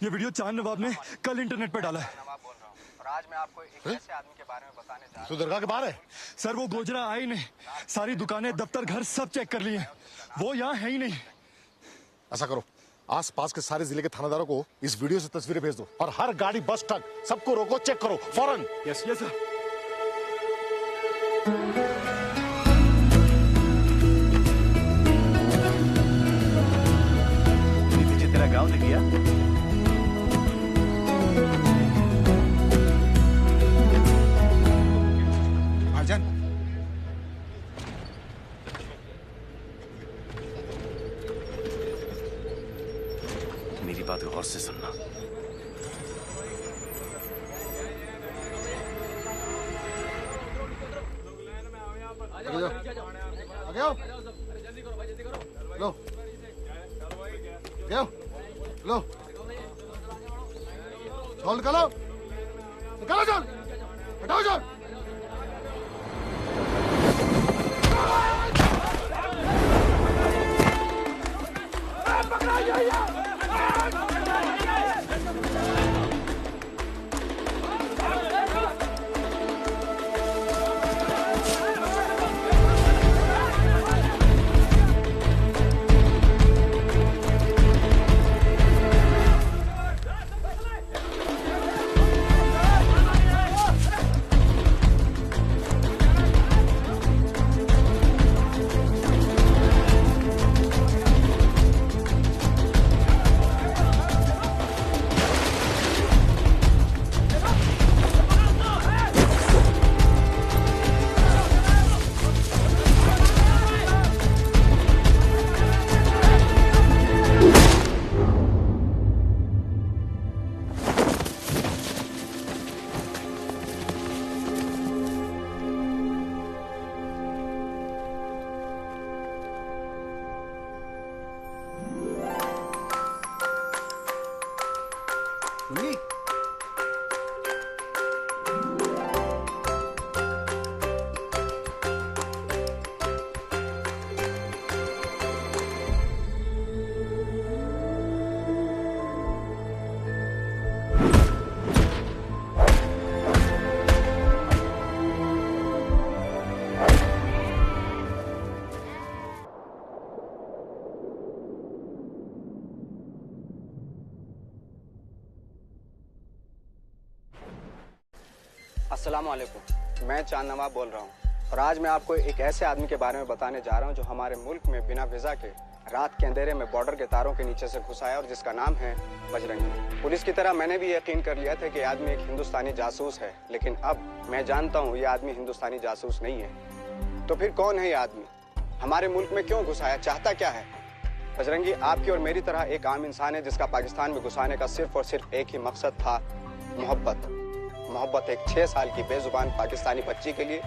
ये वीडियो चांद नवाब ने कल इंटरनेट पे डाला है। और आज मैं आपको एक ऐसे आदमी के बारे में बताने जा रहा हूं। तो दरगाह के बाहर है? सर वो गोजरा आई नहीं, सारी दुकानें दफ्तर घर सब चेक कर लिए, वो यहाँ है ही नहीं। ऐसा करो, आस पास के सारे जिले के थानेदारों को इस वीडियो से तस्वीरें भेज दो और हर गाड़ी बस ट्रक सबको रोको, चेक करो फौरन। Yes yes sir. गाँव दिख गया? लो लो लो चल निकालो निकालो चल हटाओ चल अस्सलाम वालेकुम, मैं चांद नवाब बोल रहा हूँ और आज मैं आपको एक ऐसे आदमी के बारे में बताने जा रहा हूँ जो हमारे मुल्क में बिना वीजा के रात के अंधेरे में बॉर्डर के तारों के नीचे से घुस आया और जिसका नाम है बजरंगी। पुलिस की तरह मैंने भी यकीन कर लिया था कि आदमी एक हिंदुस्तानी जासूस है, लेकिन अब मैं जानता हूँ ये आदमी हिंदुस्तानी जासूस नहीं है। तो फिर कौन है ये आदमी, हमारे मुल्क में क्यों घुस आया, चाहता क्या है? बजरंगी आपकी और मेरी तरह एक आम इंसान है जिसका पाकिस्तान में घुसाने का सिर्फ और सिर्फ एक ही मकसद था, मोहब्बत। एक 6 साल की बेजुबान पाकिस्तानी बच्ची के लिए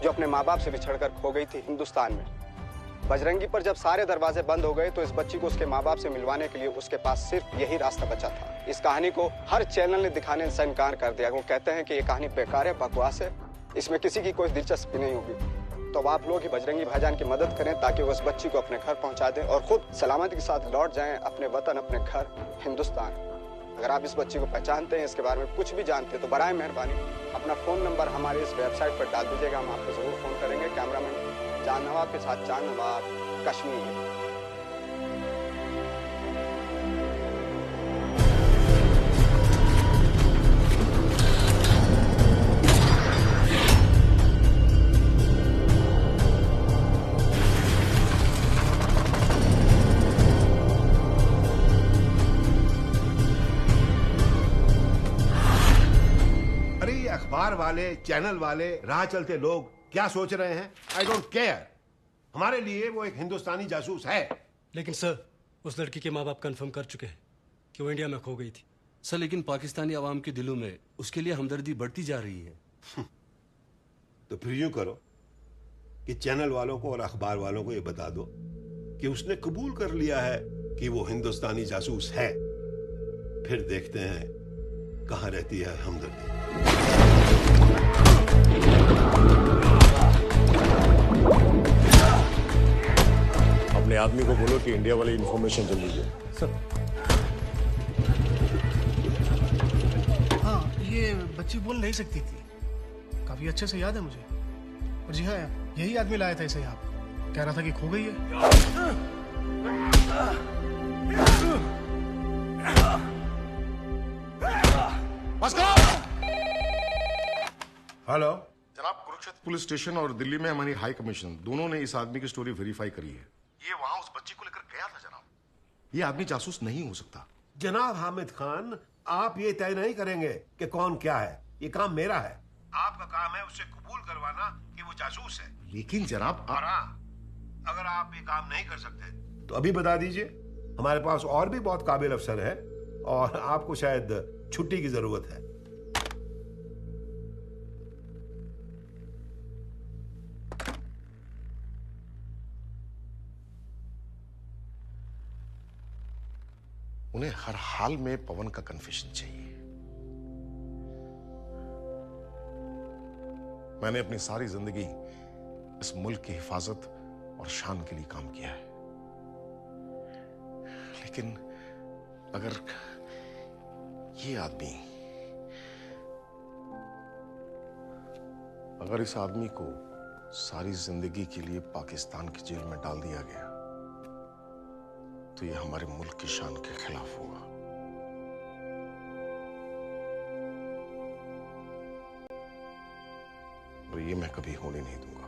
जो अपने माँ बाप से बिछड़कर खो गई थी हिंदुस्तान में। बजरंगी पर जब सारे दरवाजे बंद हो गए तो इस बच्ची को उसके माँ बाप से मिलवाने के लिए उसके पास सिर्फ यही रास्ता बचा था। इस कहानी को हर चैनल ने दिखाने से इनकार कर दिया। वो कहते हैं कि ये कहानी बेकार है, बकवास है, इसमें किसी की कोई दिलचस्पी नहीं होगी। तो अब आप लोग ही बजरंगी भाईजान की मदद करें ताकि वो उस बच्ची को अपने घर पहुंचा दें और खुद सलामती के साथ लौट जाएं अपने वतन, अपने घर हिंदुस्तान। अगर आप इस बच्ची को पहचानते हैं, इसके बारे में कुछ भी जानते हैं, तो बराए मेहरबानी अपना फोन नंबर हमारे इस वेबसाइट पर डाल दीजिएगा, हम आपको जरूर फोन करेंगे। कैमरामैन चांद नवाब के साथ चांद नवाब, कश्मीर। अखबार वाले, चैनल वाले, राह चलते लोग क्या सोच रहे हैं, आई डोंट केयर। हमारे लिए वो एक हिंदुस्तानी जासूस है। लेकिन सर, उस लड़की के माँ बाप कंफर्म कर चुके हैं कि वो इंडिया में खो गई थी। सर, लेकिन पाकिस्तानी आवाम के दिलों में उसके लिए हमदर्दी बढ़ती जा रही है। तो फिर यूं करो कि चैनल वालों को और अखबार वालों को ये बता दो कि उसने कबूल कर लिया है कि वो हिंदुस्तानी जासूस है। फिर देखते हैं कहाँ रहती है हमदर्दी। अपने आदमी को बोलो कि इंडिया वाली इंफॉर्मेशन जल्दी दे। सर, हाँ, ये बच्ची बोल नहीं सकती थी, काफी अच्छे से याद है मुझे। और जी हाँ, यही आदमी लाया था इसे यहाँ, कह रहा था कि खो गई है। हेलो जनाब, कुरुक्षेत्र पुलिस स्टेशन और दिल्ली में हमारी हाई कमीशन दोनों ने इस आदमी की स्टोरी वेरीफाई करी है। ये वहां उस बच्ची को लेकर गया था जनाब। ये आदमी जासूस नहीं हो सकता। जनाब हामिद खान, आप ये तय नहीं करेंगे कि कौन क्या है, ये काम मेरा है। आपका काम है उससे कबूल करवाना कि वो जासूस है। लेकिन जनाब और हाँ, अगर आप ये काम नहीं कर सकते तो अभी बता दीजिए, हमारे पास और भी बहुत काबिल अफसर है और आपको शायद छुट्टी की जरूरत है। उन्हें हर हाल में पवन का कन्फेशन चाहिए। मैंने अपनी सारी जिंदगी इस मुल्क की हिफाजत और शान के लिए काम किया है, लेकिन अगर इस आदमी को सारी जिंदगी के लिए पाकिस्तान की जेल में डाल दिया गया तो ये हमारे मुल्क की शान के खिलाफ होगा। और ये मैं कभी होने नहीं दूंगा।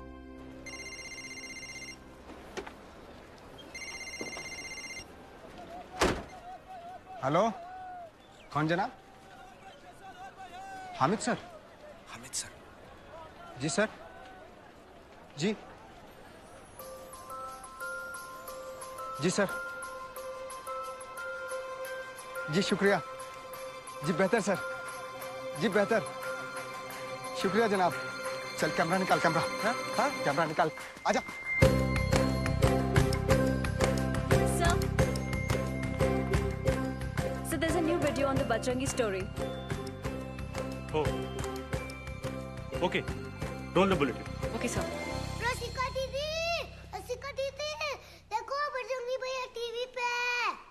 हेलो, कौन जनाब? हामिद सर। हामिद सर। जी सर। जी जी सर। जी शुक्रिया। जी बेहतर सर। जी बेहतर। शुक्रिया जनाब। चल कैमरा निकाल, कैमरा। हाँ कैमरा निकाल, आजा। So there's a new video on the Bajrangi story. Oh. Okay. Roll the bulletin. Okay, sir. रसिका दीदी, देखो बजरंगी भैया टीवी पे।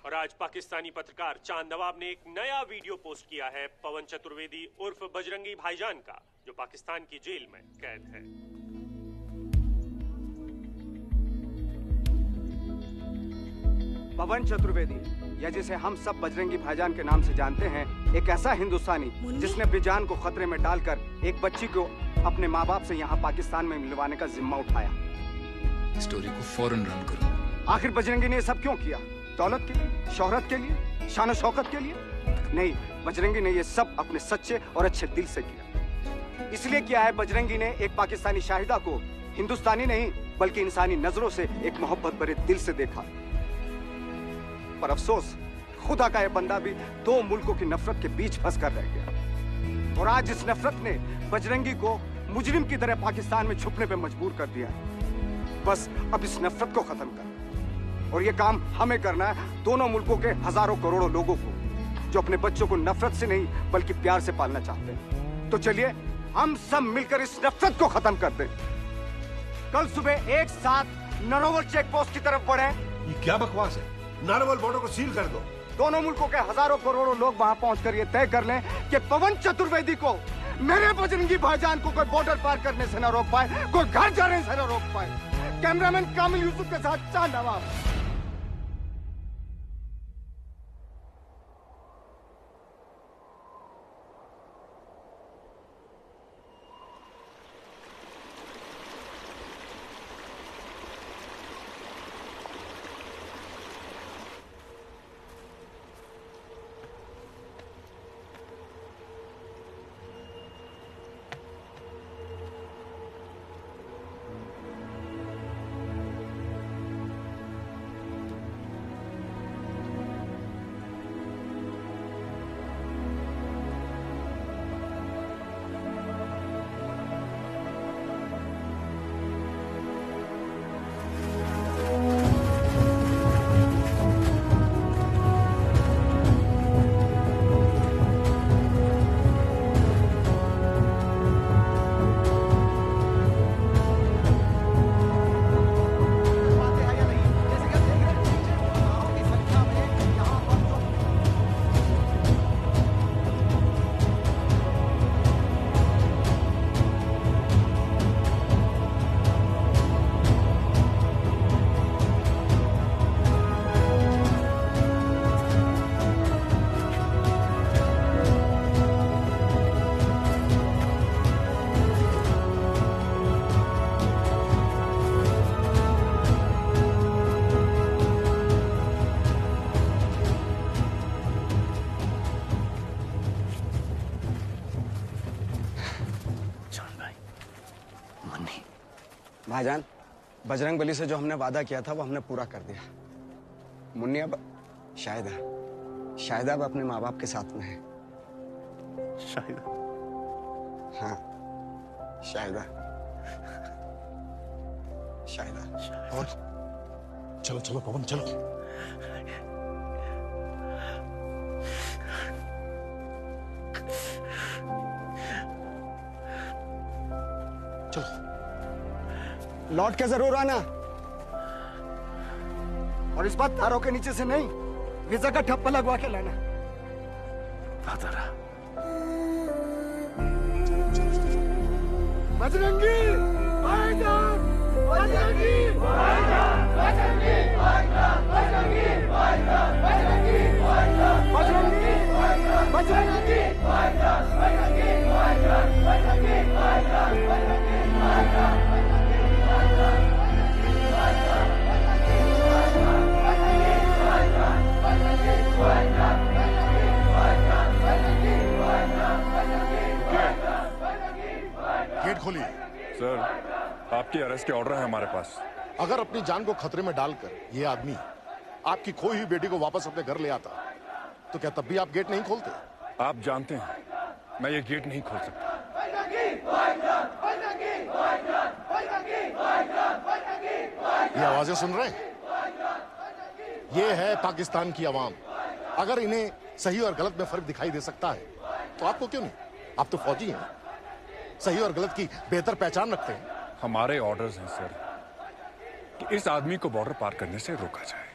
और आज पाकिस्तानी पत्रकार चांद नवाब ने एक नया वीडियो पोस्ट किया है पवन चतुर्वेदी उर्फ बजरंगी भाईजान का, जो पाकिस्तान की जेल में कैद है। पवन चतुर्वेदी, या जिसे हम सब बजरंगी भाईजान के नाम से जानते हैं, एक ऐसा हिंदुस्तानी जिसने अपनी जान को खतरे में डालकर एक बच्ची को अपने माँ बाप से यहाँ पाकिस्तान में मिलवाने का जिम्मा उठाया। स्टोरी को फौरन रन करो। आखिर बजरंगी ने ये सब क्यों किया? दौलत के लिए, शोहरत के लिए, शान शौकत के लिए? नहीं, बजरंगी ने ये सब अपने सच्चे और अच्छे दिल से किया। इसलिए किया है बजरंगी ने एक पाकिस्तानी शाहिदा को हिंदुस्तानी नहीं बल्कि इंसानी नजरों से एक मोहब्बत भरे दिल से देखा। पर अफसोस, खुदा का यह बंदा भी दो मुल्कों की नफरत के बीच फंस कर रह गया। और आज इस नफरत ने बजरंगी को मुजरिम की तरह पाकिस्तान में छुपने पे मजबूर कर दिया है। बस अब इस नफरत को खत्म कर, और ये काम हमें करना है, दोनों मुल्कों के हजारों करोड़ों लोगों को जो अपने बच्चों को नफरत से नहीं बल्कि प्यार से पालना चाहते हैं। तो चलिए हम सब मिलकर इस नफरत को खत्म कर दें। कल सुबह एक साथ नारोवल चेक पोस्ट की तरफ बढ़े। ये क्या बकवास है? नारोवल बॉर्डर को सील कर दो। दोनों मुल्कों के हजारों करोड़ों लोग वहां पहुंचकर ये तय कर लें कि पवन चतुर्वेदी को, मेरे बजरंगी भाईजान को कोई बॉर्डर पार करने से न रोक पाए, कोई घर जाने से न रोक पाए। कैमरामैन कामिल यूसुफ के साथ चांद नवाब। भाईजान, बजरंग बली से जो हमने वादा किया था वो हमने पूरा कर दिया। मुन्नी अब शाहिदा अब अपने माँ बाप के साथ में है। शाहिदा? हाँ, शाहिदा। और चलो चलो पवन चलो। चलो लौट के जरूर आना, और इस बार तारों के नीचे से नहीं, वीजा का ठप्पा लगवा के लाना। बजरंगी भाईजान, बजरंगी भाईजान, बजरंगी भाईजान, बजरंगी भाईजान, बजरंगी भाईजान, बजरंगी भाईजान, बजरंगी भाईजान, बजरंगी भाईजान, बजरंगी भाईजान, बजरंगी भाईजान, गेट खोलिए। सर, आपकी अरेस्ट के ऑर्डर है हमारे पास। अगर अपनी जान को खतरे में डालकर ये आदमी आपकी खोई हुई बेटी को वापस अपने घर ले आता, तो क्या तब भी आप गेट नहीं खोलते? आप जानते हैं मैं ये गेट नहीं खोल सकता। ये आवाजें सुन रहे हैं? ये है पाकिस्तान की आवाम। अगर इन्हें सही और गलत में फर्क दिखाई दे सकता है तो आपको क्यों नहीं? आप तो फौजी हैं, सही और गलत की बेहतर पहचान रखते हैं। हमारे ऑर्डर्स हैं सर कि इस आदमी को बॉर्डर पार करने से रोका जाए,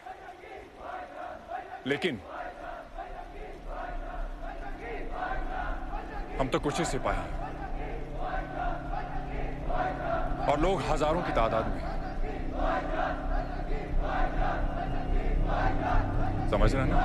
लेकिन हम तो कुछ ही सिपाही हैं और लोग हजारों की तादाद में हैं। समझ रहे हैं ना?